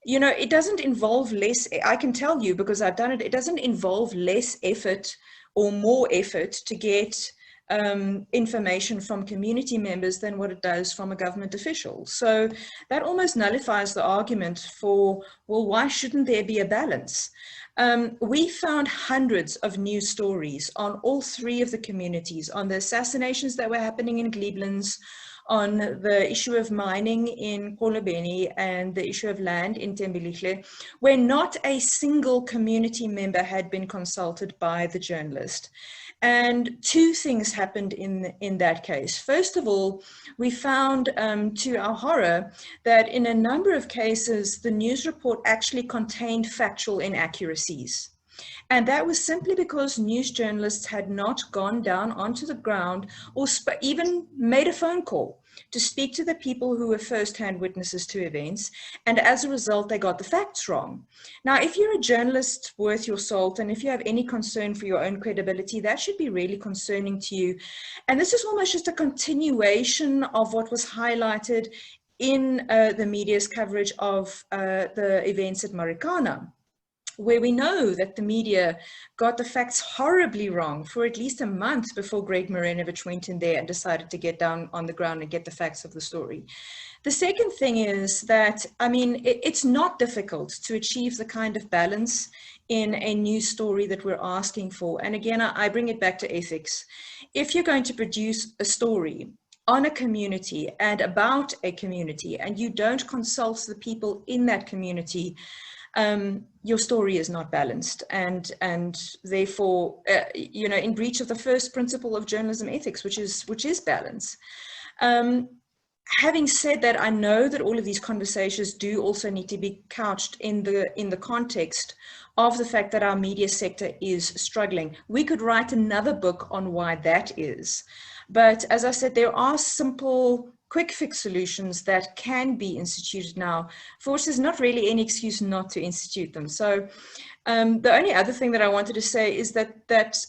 you know, it doesn't involve less, I can tell you because I've done it, it doesn't involve less effort or more effort to get information from community members than what it does from a government official. So that almost nullifies the argument for, well, why shouldn't there be a balance? We found hundreds of news stories on all three of the communities, on the assassinations that were happening in Glebelands, on the issue of mining in Kolobeni and the issue of land in Thembelihle, where not a single community member had been consulted by the journalist. And two things happened in that case. First of all, we found, to our horror, that in a number of cases, the news report actually contained factual inaccuracies. And that was simply because news journalists had not gone down onto the ground or even made a phone call to speak to the people who were first-hand witnesses to events. And as a result, they got the facts wrong. Now, if you're a journalist worth your salt, and if you have any concern for your own credibility, that should be really concerning to you. And this is almost just a continuation of what was highlighted in the media's coverage of the events at Marikana, where we know that the media got the facts horribly wrong for at least a month before Greg Marinovich went in there and decided to get down on the ground and get the facts of the story. The second thing is that, I mean, it's not difficult to achieve the kind of balance in a news story that we're asking for. And again, I bring it back to ethics. If you're going to produce a story on a community and about a community, and you don't consult the people in that community, your story is not balanced, and therefore, you know, in breach of the first principle of journalism ethics, which is balance. Having said that, I know that all of these conversations do also need to be couched in the context of the fact that our media sector is struggling. We could write another book on why that is, but as I said, there are simple quick fix solutions that can be instituted now, for which there's not really any excuse not to institute them. So the only other thing that I wanted to say is that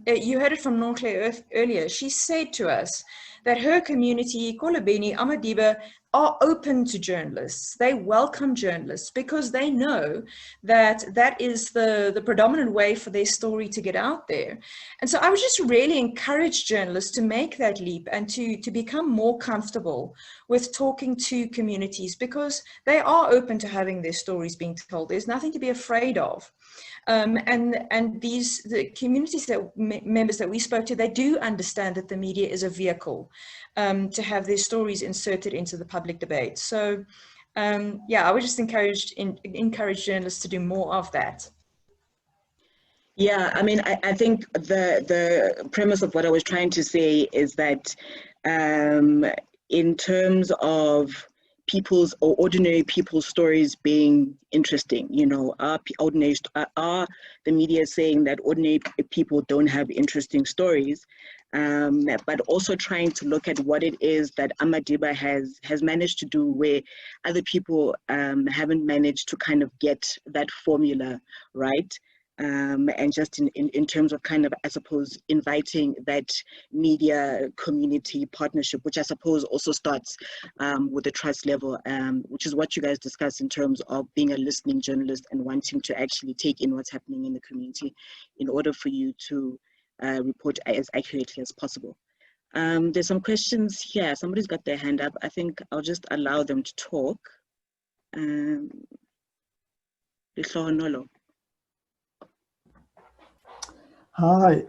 you heard it from Nonhle earlier. She said to us that her community, Kolobeni, Amadiba, are open to journalists. They welcome journalists because they know that that is the predominant way for their story to get out there. And so I would just really encourage journalists to make that leap and to become more comfortable with talking to communities, because they are open to having their stories being told. There's nothing to be afraid of. And the communities members that we spoke to, they do understand that the media is a vehicle to have their stories inserted into the public debate. So yeah, I would just encourage journalists to do more of that. Yeah, I mean, I think the premise of what I was trying to say is that in terms of people's or ordinary people's stories being interesting, you know, are the media saying that ordinary people don't have interesting stories, but also trying to look at what it is that Amadiba has managed to do where other people haven't managed to kind of get that formula right. And just in terms of kind of, I suppose, inviting that media community partnership, which I suppose also starts with the trust level, which is what you guys discussed in terms of being a listening journalist and wanting to actually take in what's happening in the community in order for you to report as accurately as possible. There's some questions here. Somebody's got their hand up. I think I'll just allow them to talk. Hi,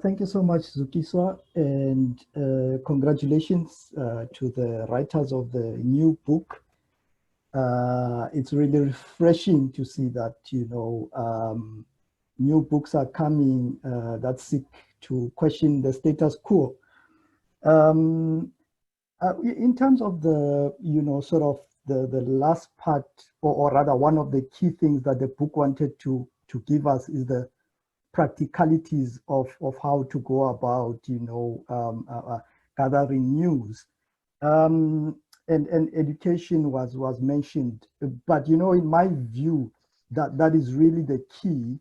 thank you so much, Zukiswa, and congratulations to the writers of the new book. It's really refreshing to see that, you know, new books are coming that seek to question the status quo. In terms of the, you know, sort of the last part, or rather one of the key things that the book wanted to give us is the practicalities of how to go about, you know, gathering news. And education was mentioned, but, you know, in my view, that is really the key,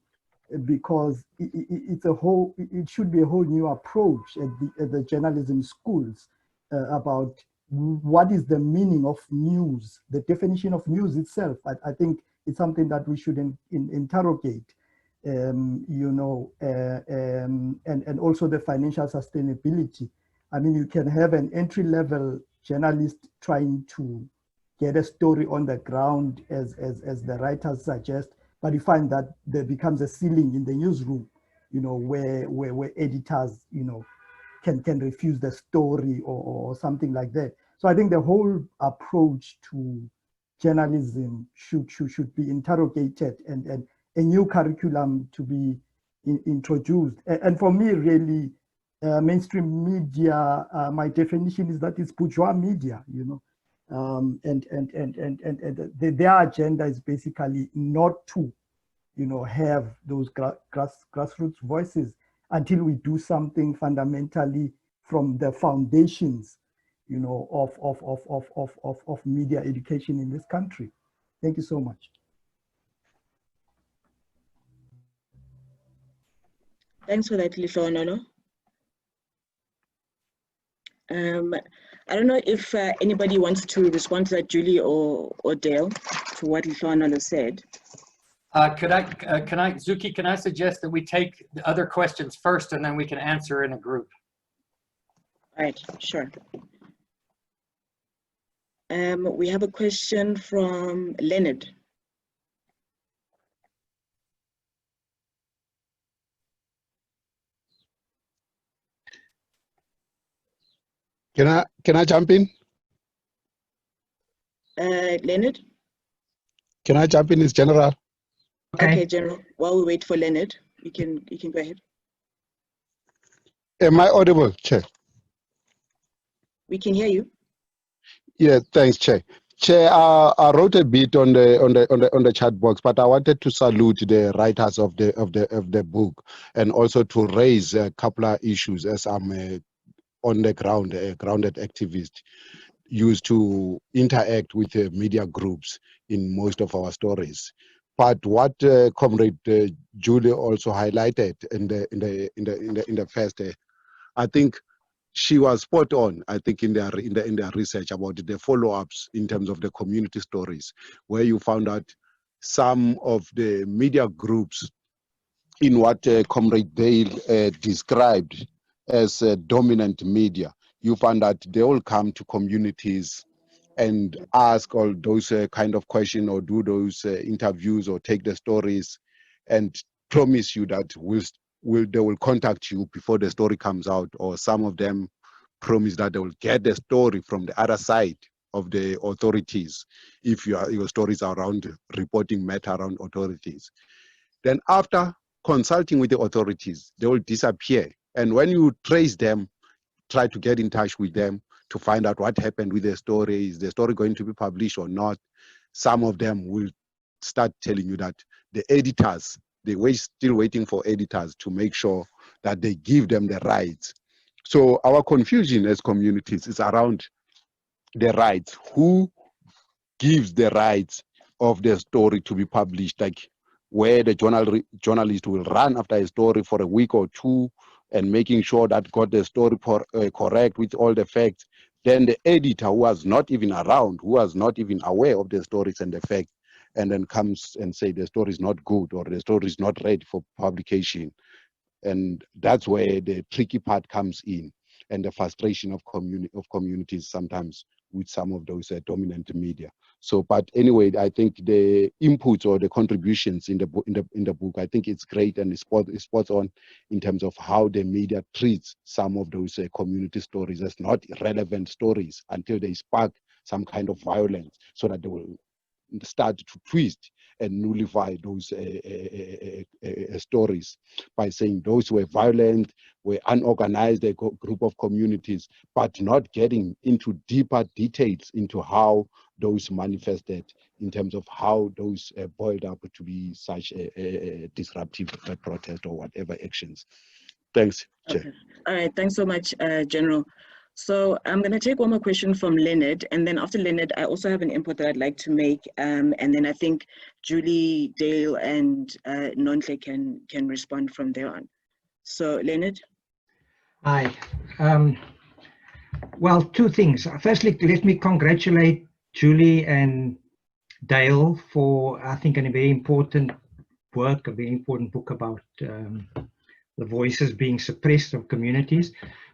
because it should be a whole new approach at the journalism schools about what is the meaning of news, the definition of news itself. I think it's something that we should interrogate. you know, and also the financial sustainability. I mean, you can have an entry-level journalist trying to get a story on the ground, as the writers suggest, but you find that there becomes a ceiling in the newsroom, you know, where editors, you know, can refuse the story or something like that. So I think the whole approach to journalism should be interrogated, and a new curriculum to be introduced. And for me, really, mainstream media, my definition is that it's bourgeois media, you know, and their agenda is basically not to, you know, have those grassroots voices until we do something fundamentally from the foundations, you know, of media education in this country. Thank you so much. Thanks for that, Lihlohonolo. I don't know if anybody wants to respond to that, Julie or Dale, to what Lihlohonolo said. Zuki, can I suggest that we take the other questions first and then we can answer in a group? All right, sure. We have a question from Leonard. Can I jump in? Leonard? Can I jump in? It's General. Okay, General. While we wait for Leonard, you can go ahead. Am I audible, Chair? We can hear you. Yeah, thanks, Chair. Chair, I wrote a bit on the chat box, but I wanted to salute the writers of the book, and also to raise a couple of issues, as I'm on the ground, a grounded activist, used to interact with the media groups in most of our stories. But what Comrade Julie also highlighted in the first, I think she was spot on. I think in their research about the follow-ups in terms of the community stories, where you found out some of the media groups in what Comrade Dale described as dominant media. You find that they all come to communities and ask all those kind of questions, or do those interviews, or take the stories, and promise you that they will contact you before the story comes out, or some of them promise that they will get the story from the other side of the authorities if your stories are around reporting matter around authorities. Then after consulting with the authorities, they will disappear. And when you trace them, try to get in touch with them to find out what happened with the story, is the story going to be published or not, some of them will start telling you that the editors, they're still waiting for editors to make sure that they give them the rights. So our confusion as communities is around the rights. Who gives the rights of the story to be published? Like, where the journalist will run after a story for a week or two and making sure that got the story correct with all the facts. Then the editor, who was not even around, who was not even aware of the stories and the facts, and then comes and say the story is not good, or the story is not ready for publication. And that's where the tricky part comes in, and the frustration of communities sometimes with some of those dominant media. So, but anyway, I think the inputs or the contributions in the book, I think it's great, and it's spot on in terms of how the media treats some of those community stories as not relevant stories until they spark some kind of violence, so that they will start to twist and nullify those stories by saying those were violent, were unorganized, a group of communities, but not getting into deeper details into how those manifested in terms of how those boiled up to be such a disruptive protest or whatever actions. Thanks, Chair. Okay. All right, thanks so much, General. So I'm going to take one more question from Leonard, and then after Leonard, I also have an input that I'd like to make, and then I think Julie, Dale, and Nonhle can respond from there on. So Leonard? Hi. Well, two things. Firstly, let me congratulate Julie and Dale for, I think, a very important work, a very important book about the voices being suppressed of communities.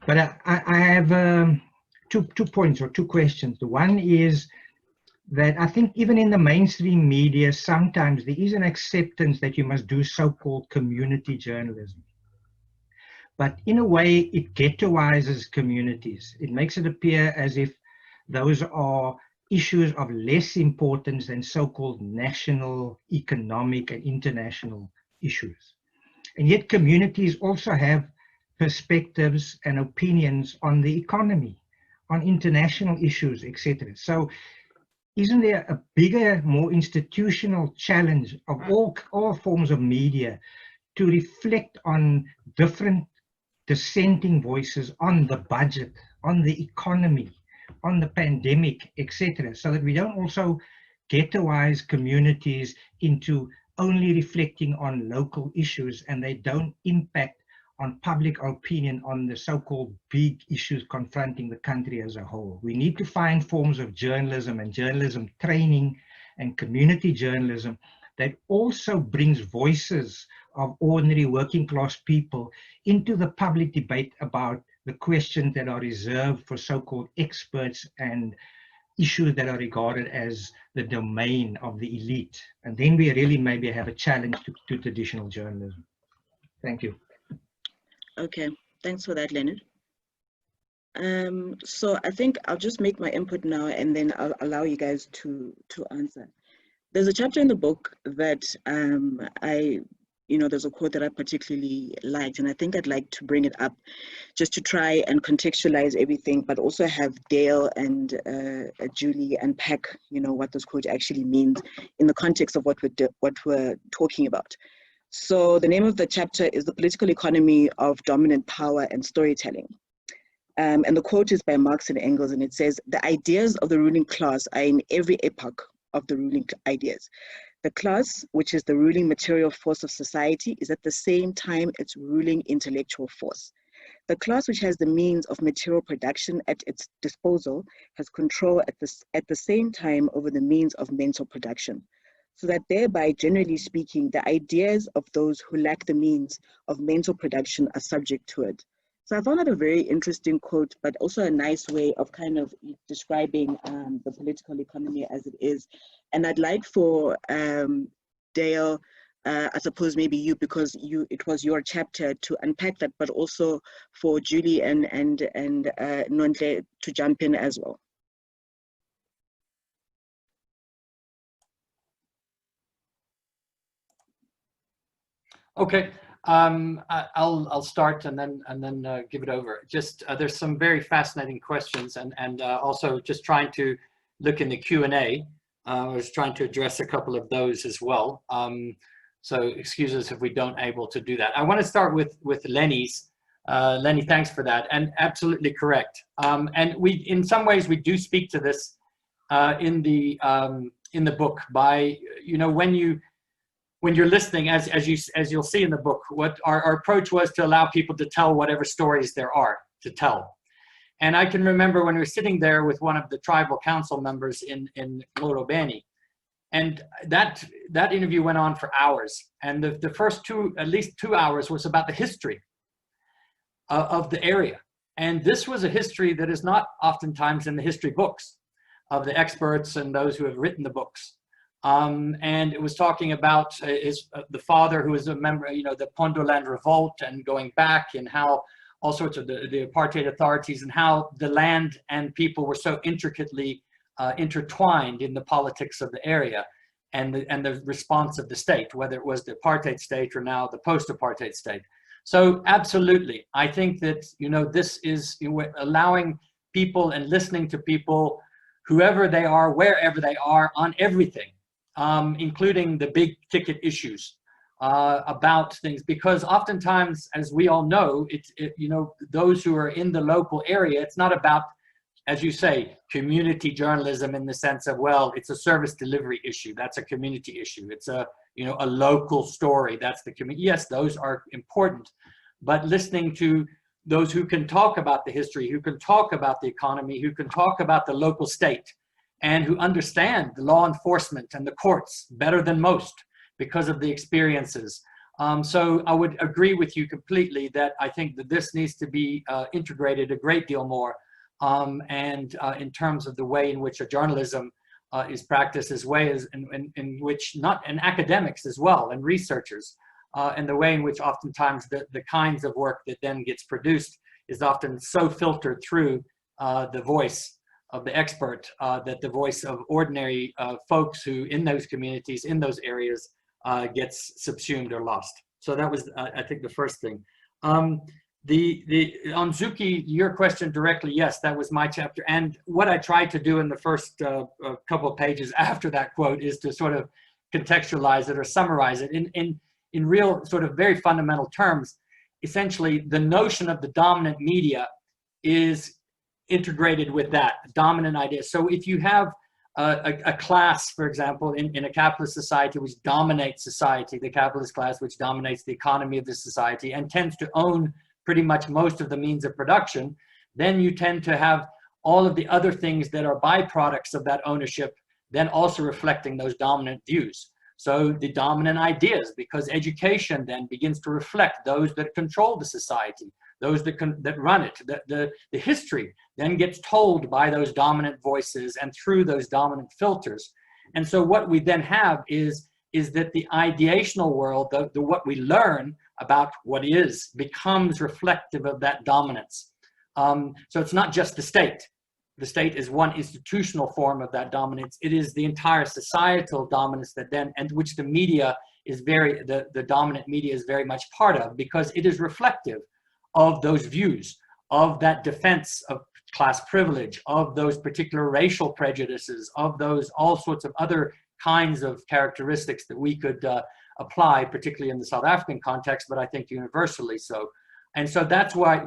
But I have two points or two questions. The one is that I think even in the mainstream media, sometimes there is an acceptance that you must do so-called community journalism. But in a way, it ghettoizes communities. It makes it appear as if those are issues of less importance than so-called national, economic, and international issues. And yet communities also have perspectives and opinions on the economy, on international issues, etc. So isn't there a bigger, more institutional challenge of all forms of media to reflect on different dissenting voices on the budget, on the economy, on the pandemic, etc., so that we don't also ghettoize communities into only reflecting on local issues and they don't impact on public opinion on the so-called big issues confronting the country as a whole. We need to find forms of journalism and journalism training and community journalism that also brings voices of ordinary working class people into the public debate about the questions that are reserved for so-called experts and issues that are regarded as the domain of the elite. And then we really maybe have a challenge to traditional journalism. Thank you. Okay, thanks for that, Leonard. So I think I'll just make my input now and then I'll allow you guys to answer. There's a chapter in the book that there's a quote that I particularly liked, and I think I'd like to bring it up just to try and contextualize everything, but also have Dale and Julie unpack, what this quote actually means in the context of what we're talking about. So the name of the chapter is The Political Economy of Dominant Power and Storytelling. And the quote is by Marx and Engels, and it says, "The ideas of the ruling class are in every epoch of the ruling ideas. The class, which is the ruling material force of society, is at the same time its ruling intellectual force. The class which has the means of material production at its disposal has control at the same time over the means of mental production, so that thereby, generally speaking, the ideas of those who lack the means of mental production are subject to it." So I found that a very interesting quote, but also a nice way of kind of describing the political economy as it is. And I'd like for Dale, I suppose maybe you, because it was your chapter, to unpack that, but also for Julie and Nonhle to jump in as well. Okay, I'll start and then give it over. Just there's some very fascinating questions, and also just trying to look in the Q&A. I was trying to address a couple of those as well. So excuse us if we don't able to do that. I want to start with Lenny's. Lenny, thanks for that, and absolutely correct. And we, in some ways, we do speak to this in the book by, when you're listening, as you'll see in the book, what our approach was to allow people to tell whatever stories there are to tell. And I can remember when we were sitting there with one of the tribal council members in Lorobeni, and that interview went on for hours. And the first at least 2 hours was about the history of the area. And this was a history that is not oftentimes in the history books of the experts and those who have written the books. And it was talking about the father who was a member, the Pondoland Revolt, and going back, and how all sorts of the apartheid authorities, and how the land and people were so intricately intertwined in the politics of the area, and the response of the state, whether it was the apartheid state or now the post-apartheid state. So absolutely, I think that this is allowing people and listening to people, whoever they are, wherever they are, on everything. Including the big ticket issues about things, because oftentimes, as we all know, those who are in the local area, it's not about, as you say, community journalism in the sense of, well, it's a service delivery issue, that's a community issue, it's a local story, that's the community. Yes, those are important, but listening to those who can talk about the history, who can talk about the economy, who can talk about the local state, and who understand the law enforcement and the courts better than most, because of the experiences. So I would agree with you completely that I think that this needs to be integrated a great deal more, and in terms of the way in which a journalism is practiced, as way as in which and academics as well, and researchers, and the way in which oftentimes the kinds of work that then gets produced is often so filtered through the voice of the expert that the voice of ordinary folks who in those communities, in those areas, gets subsumed or lost. So that was, I think, the first thing. On Zuki, your question directly, yes, that was my chapter. And what I tried to do in the first couple of pages after that quote is to sort of contextualize it or summarize it in real sort of very fundamental terms. Essentially, the notion of the dominant media is integrated with that dominant idea. So if you have a class, for example, in a capitalist society which dominates society, the capitalist class which dominates the economy of the society and tends to own pretty much most of the means of production, then you tend to have all of the other things that are byproducts of that ownership then also reflecting those dominant views. So the dominant ideas, because education then begins to reflect those that control the society, those that run it. The history then gets told by those dominant voices and through those dominant filters. And so what we then have is that the ideational world, the what we learn about what is, becomes reflective of that dominance. So it's not just the state. The state is one institutional form of that dominance. It is the entire societal dominance that then, and which the media is the dominant media is very much part of, because it is reflective of those views, of that defense of class privilege, of those particular racial prejudices, of those all sorts of other kinds of characteristics that we could apply, particularly in the South African context, but I think universally so. And so that's why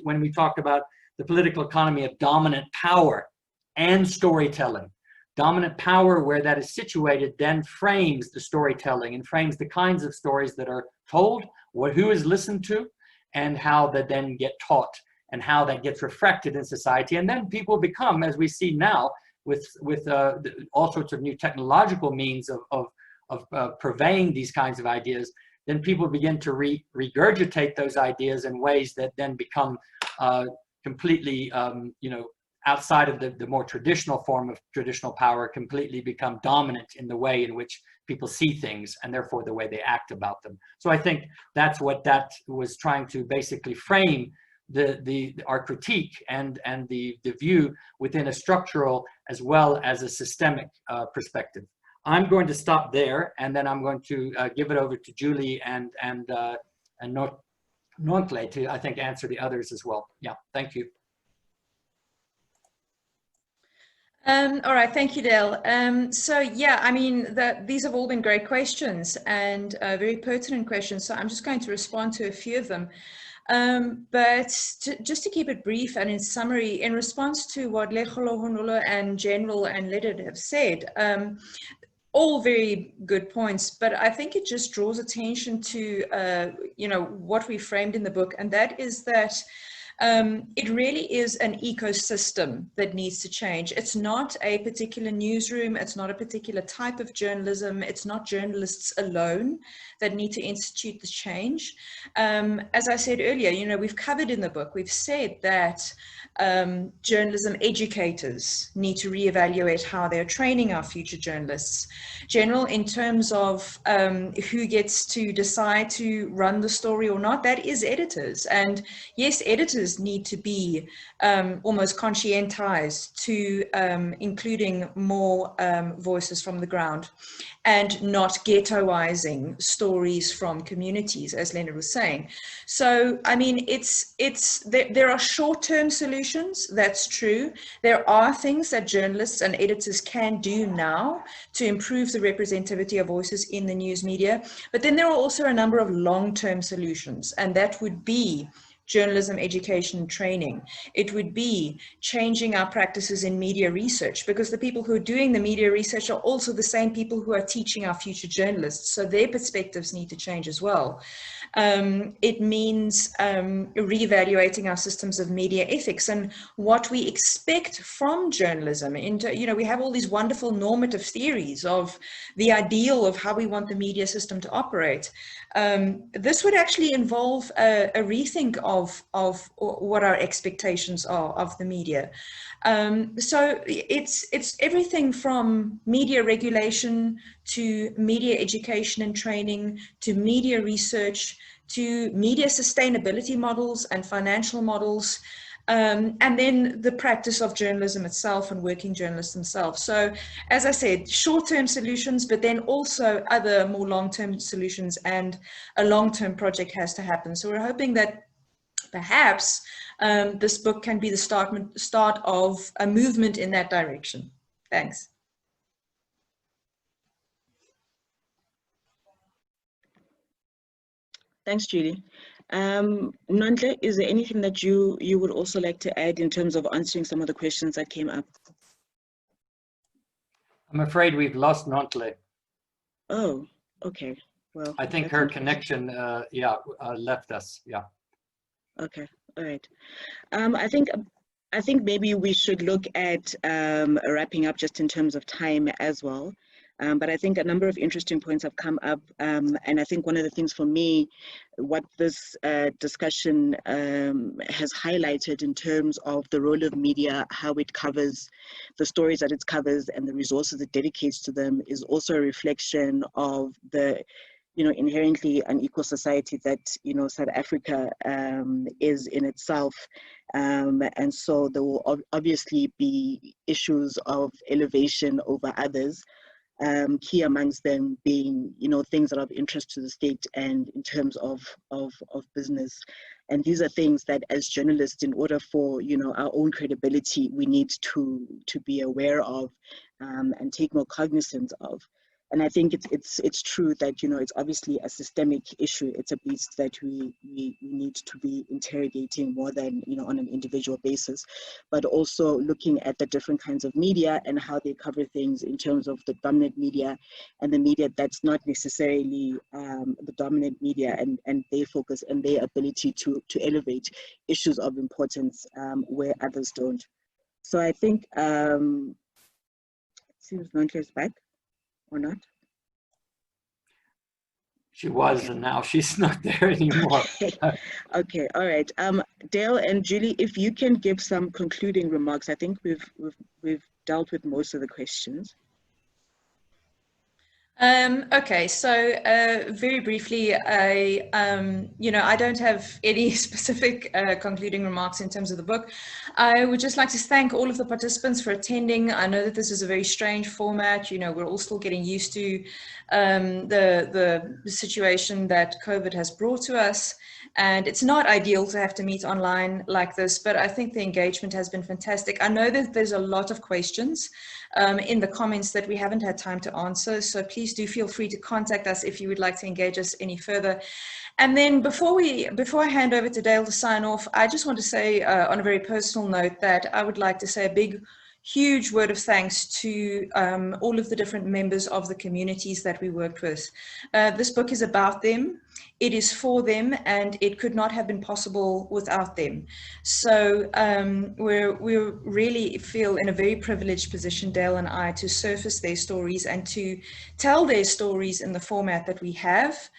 when we talk about the political economy of dominant power and storytelling, dominant power where that is situated then frames the storytelling and frames the kinds of stories that are told, who is listened to, and how that then get taught and how that gets reflected in society. And then people become, as we see now, with all sorts of new technological means of purveying these kinds of ideas, then people begin to regurgitate those ideas in ways that then become completely, outside of the more traditional form of traditional power, completely become dominant in the way in which people see things and therefore the way they act about them. So I think that's what that was trying to basically frame our critique and the view within a structural as well as a systemic perspective. I'm going to stop there, and then I'm going to give it over to Julie and Nonhle to, I think, answer the others as well. Yeah, thank you. All right, thank you, Dale. So yeah, I mean, these have all been great questions and very pertinent questions. So I'm just going to respond to a few of them. But just to keep it brief and in summary, in response to what Lekgolo Honolo and General and Leonard have said, all very good points, but I think it just draws attention to, what we framed in the book, and that is that it really is an ecosystem that needs to change. It's not a particular newsroom. It's not a particular type of journalism. It's not journalists alone that need to institute the change. As I said earlier, we've covered in the book, we've said that journalism educators need to reevaluate how they're training our future journalists. General, in terms of who gets to decide to run the story or not, that is editors. And yes, editors need to be almost conscientized to including more voices from the ground and not ghettoizing stories from communities, as Leonard was saying. So, I mean, there are short-term solutions, that's true. There are things that journalists and editors can do now to improve the representativity of voices in the news media, but then there are also a number of long-term solutions, and that would be journalism education and training. It would be changing our practices in media research, because the people who are doing the media research are also the same people who are teaching our future journalists. So their perspectives need to change as well. It means reevaluating our systems of media ethics and what we expect from journalism. We have all these wonderful normative theories of the ideal of how we want the media system to operate. This would actually involve a rethink of what our expectations are of the media. So it's everything from media regulation to media education and training to media research to media sustainability models and financial models. And then the practice of journalism itself and working journalists themselves. So, as I said, short-term solutions, but then also other more long-term solutions, and a long-term project has to happen. So we're hoping that perhaps this book can be the start of a movement in that direction. Thanks. Thanks, Julie. Nonhle, is there anything that you would also like to add in terms of answering some of the questions that came up? I'm afraid we've lost Nonhle. Oh, okay. Well, I think her connection, left us. Yeah. Okay. All right. I think maybe we should look at wrapping up just in terms of time as well. But I think a number of interesting points have come up. And I think one of the things for me, what this discussion has highlighted in terms of the role of media, how it covers the stories that it covers and the resources it dedicates to them, is also a reflection of the inherently unequal society that, South Africa is in itself. And so there will obviously be issues of elevation over others. Key amongst them being, things that are of interest to the state and in terms of business. And these are things that as journalists, in order for, our own credibility, we need to be aware of and take more cognizance of. And I think it's true that, it's obviously a systemic issue. It's a beast that we need to be interrogating more than, on an individual basis, but also looking at the different kinds of media and how they cover things in terms of the dominant media and the media that's not necessarily the dominant media, and their focus and their ability to elevate issues of importance where others don't. So I think, it seems Nonhle is back. Or not? She was, and now she's not there anymore. Okay, all right. Dale and Julie, if you can give some concluding remarks. I think we've dealt with most of the questions. Okay, so very briefly, I don't have any specific concluding remarks in terms of the book. I would just like to thank all of the participants for attending. I know that this is a very strange format. We're all still getting used to the situation that COVID has brought to us. And it's not ideal to have to meet online like this, but I think the engagement has been fantastic. I know that there's a lot of questions in the comments that we haven't had time to answer, so please do feel free to contact us if you would like to engage us any further. And then before I hand over to Dale to sign off, I just want to say on a very personal note that I would like to say a big, huge word of thanks to all of the different members of the communities that we worked with. This book is about them, it is for them, and it could not have been possible without them. So we really feel in a very privileged position, Dale and I, to surface their stories and to tell their stories in the format that we have.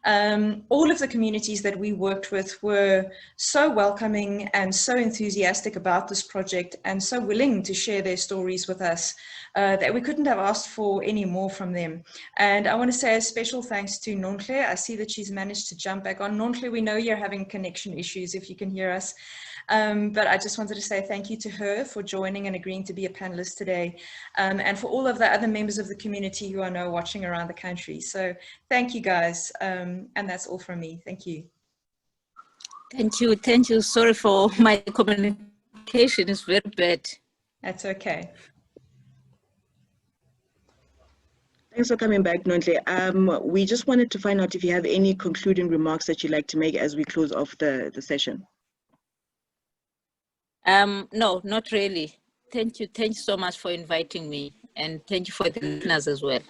All of the communities that we worked with were so welcoming and so enthusiastic about this project and so willing to share their stories with us that we couldn't have asked for any more from them. And I want to say a special thanks to Nonhle. I see that she's managed to jump back on. Nonhle, we know you're having connection issues if you can hear us. But I just wanted to say thank you to her for joining and agreeing to be a panelist today, and for all of the other members of the community who I know watching around the country. So thank you guys, and that's all from me. Thank you. Thank you. Sorry for my communication is very bad. That's okay. Thanks for coming back, Nonhle. We just wanted to find out if you have any concluding remarks that you'd like to make as we close off the session. No, not really. Thank you. Thank you so much for inviting me, and thank you for the listeners as well.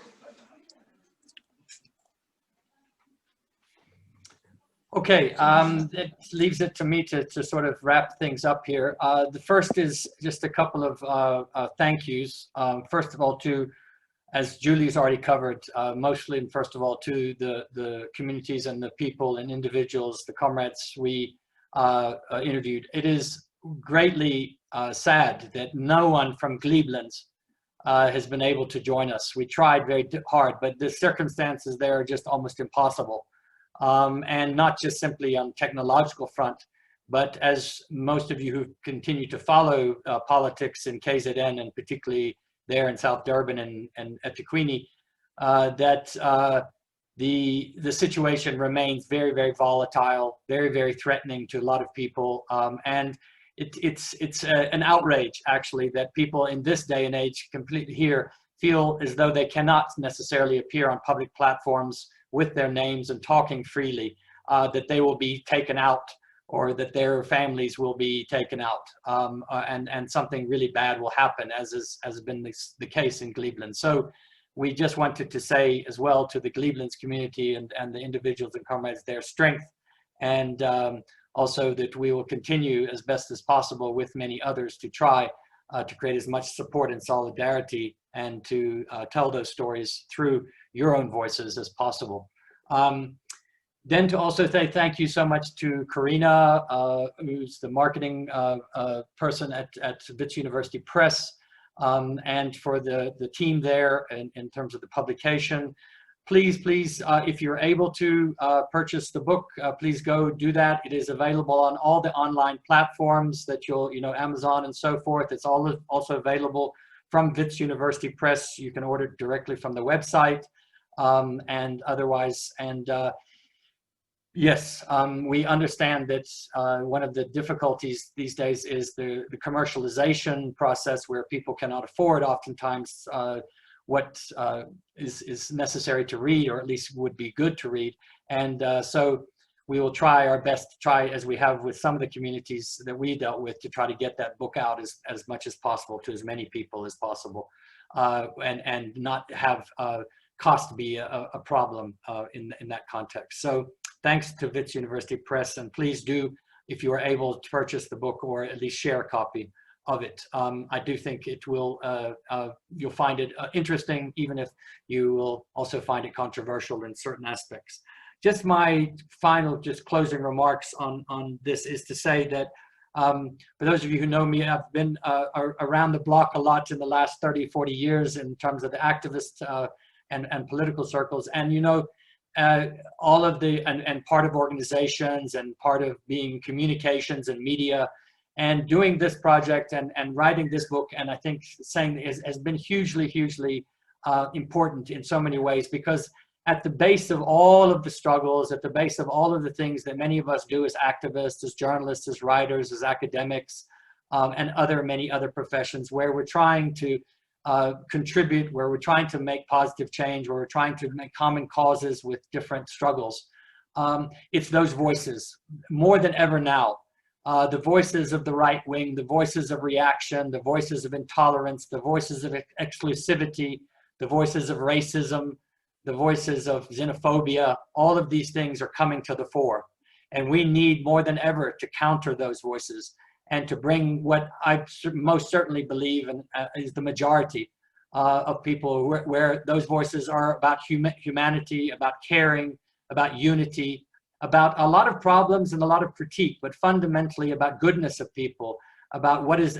Okay, it leaves it to me to sort of wrap things up here. The first is just a couple of thank yous. First of all, as Julie's already covered, mostly, and first of all, to the communities and the people and individuals, the comrades we interviewed. It is greatly sad that no one from Cleveland has been able to join us. We tried very hard, but the circumstances there are just almost impossible. And not just simply on technological front, but as most of you who continue to follow politics in KZN, and particularly there in South Durban and eThekwini, that the situation remains very, very volatile, very, very threatening to a lot of people. And it's an outrage, actually, that people in this day and age completely here feel as though they cannot necessarily appear on public platforms with their names and talking freely, that they will be taken out, or that their families will be taken out, and something really bad will happen, as has been the case in Cleveland. So we just wanted to say as well to the Cleveland's community and the individuals and comrades, their strength, and also that we will continue as best as possible with many others to try to create as much support and solidarity, and to tell those stories through your own voices as possible. Then to also say thank you so much to Karina, who's the marketing person at Wits University Press, and for the team there in terms of the publication. Please, if you're able to purchase the book, please go do that. It is available on all the online platforms that Amazon and so forth. It's also available from Wits University Press. You can order it directly from the website, and otherwise. And yes, we understand that one of the difficulties these days is the commercialization process, where people cannot afford oftentimes what is necessary to read, or at least would be good to read. And so we will try our best, as we have with some of the communities that we dealt with, to try to get that book out as much as possible to as many people as possible, and not have cost be a problem in that context. So thanks to Wits University Press, and please do, if you are able, to purchase the book, or at least share a copy of it. I do think it will, you'll find it interesting, even if you will also find it controversial in certain aspects. Just my final, closing remarks on this is to say that for those of you who know me, I've been around the block a lot in the last 30, 40 years in terms of the activist and political circles. And all of and part of organizations, and part of being communications and media, and doing this project and writing this book, and I think saying has been hugely, hugely important in so many ways, because at the base of all of the struggles, at the base of all of the things that many of us do as activists, as journalists, as writers, as academics, and many other professions, where we're trying to contribute, where we're trying to make positive change, where we're trying to make common causes with different struggles. It's those voices, more than ever now. The voices of the right wing, the voices of reaction, the voices of intolerance, the voices of exclusivity, the voices of racism, the voices of xenophobia, all of these things are coming to the fore. And we need more than ever to counter those voices, and to bring what I most certainly believe is the majority of people, where those voices are about humanity, about caring, about unity, about a lot of problems and a lot of critique, but fundamentally about goodness of people, about what is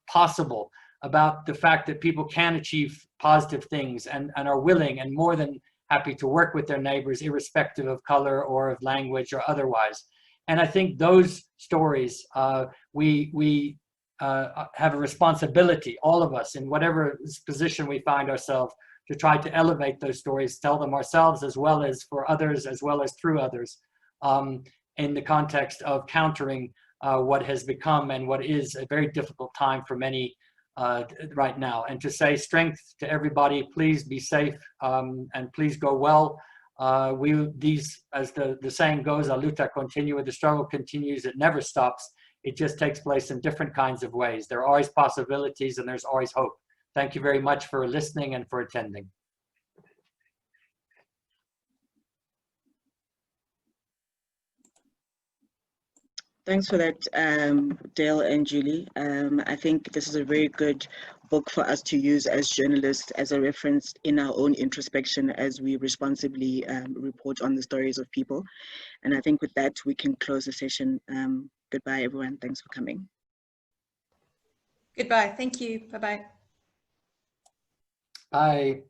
possible, about the fact that people can achieve positive things, and are willing and more than happy to work with their neighbors, irrespective of color or of language or otherwise. And I think those stories, we have a responsibility, all of us, in whatever position we find ourselves, to try to elevate those stories, tell them ourselves, as well as for others, as well as through others, in the context of countering what has become and what is a very difficult time for many right now. And to say strength to everybody, please be safe, and please go well. As the saying goes, a luta continua, the struggle continues, it never stops. It just takes place in different kinds of ways. There are always possibilities and there's always hope. Thank you very much for listening and for attending. Thanks for that, Dale and Julie. I think this is a very good book for us to use as journalists as a reference in our own introspection as we responsibly report on the stories of people. And I think with that, we can close the session. Goodbye, everyone. Thanks for coming. Goodbye. Thank you. Bye-bye. Bye.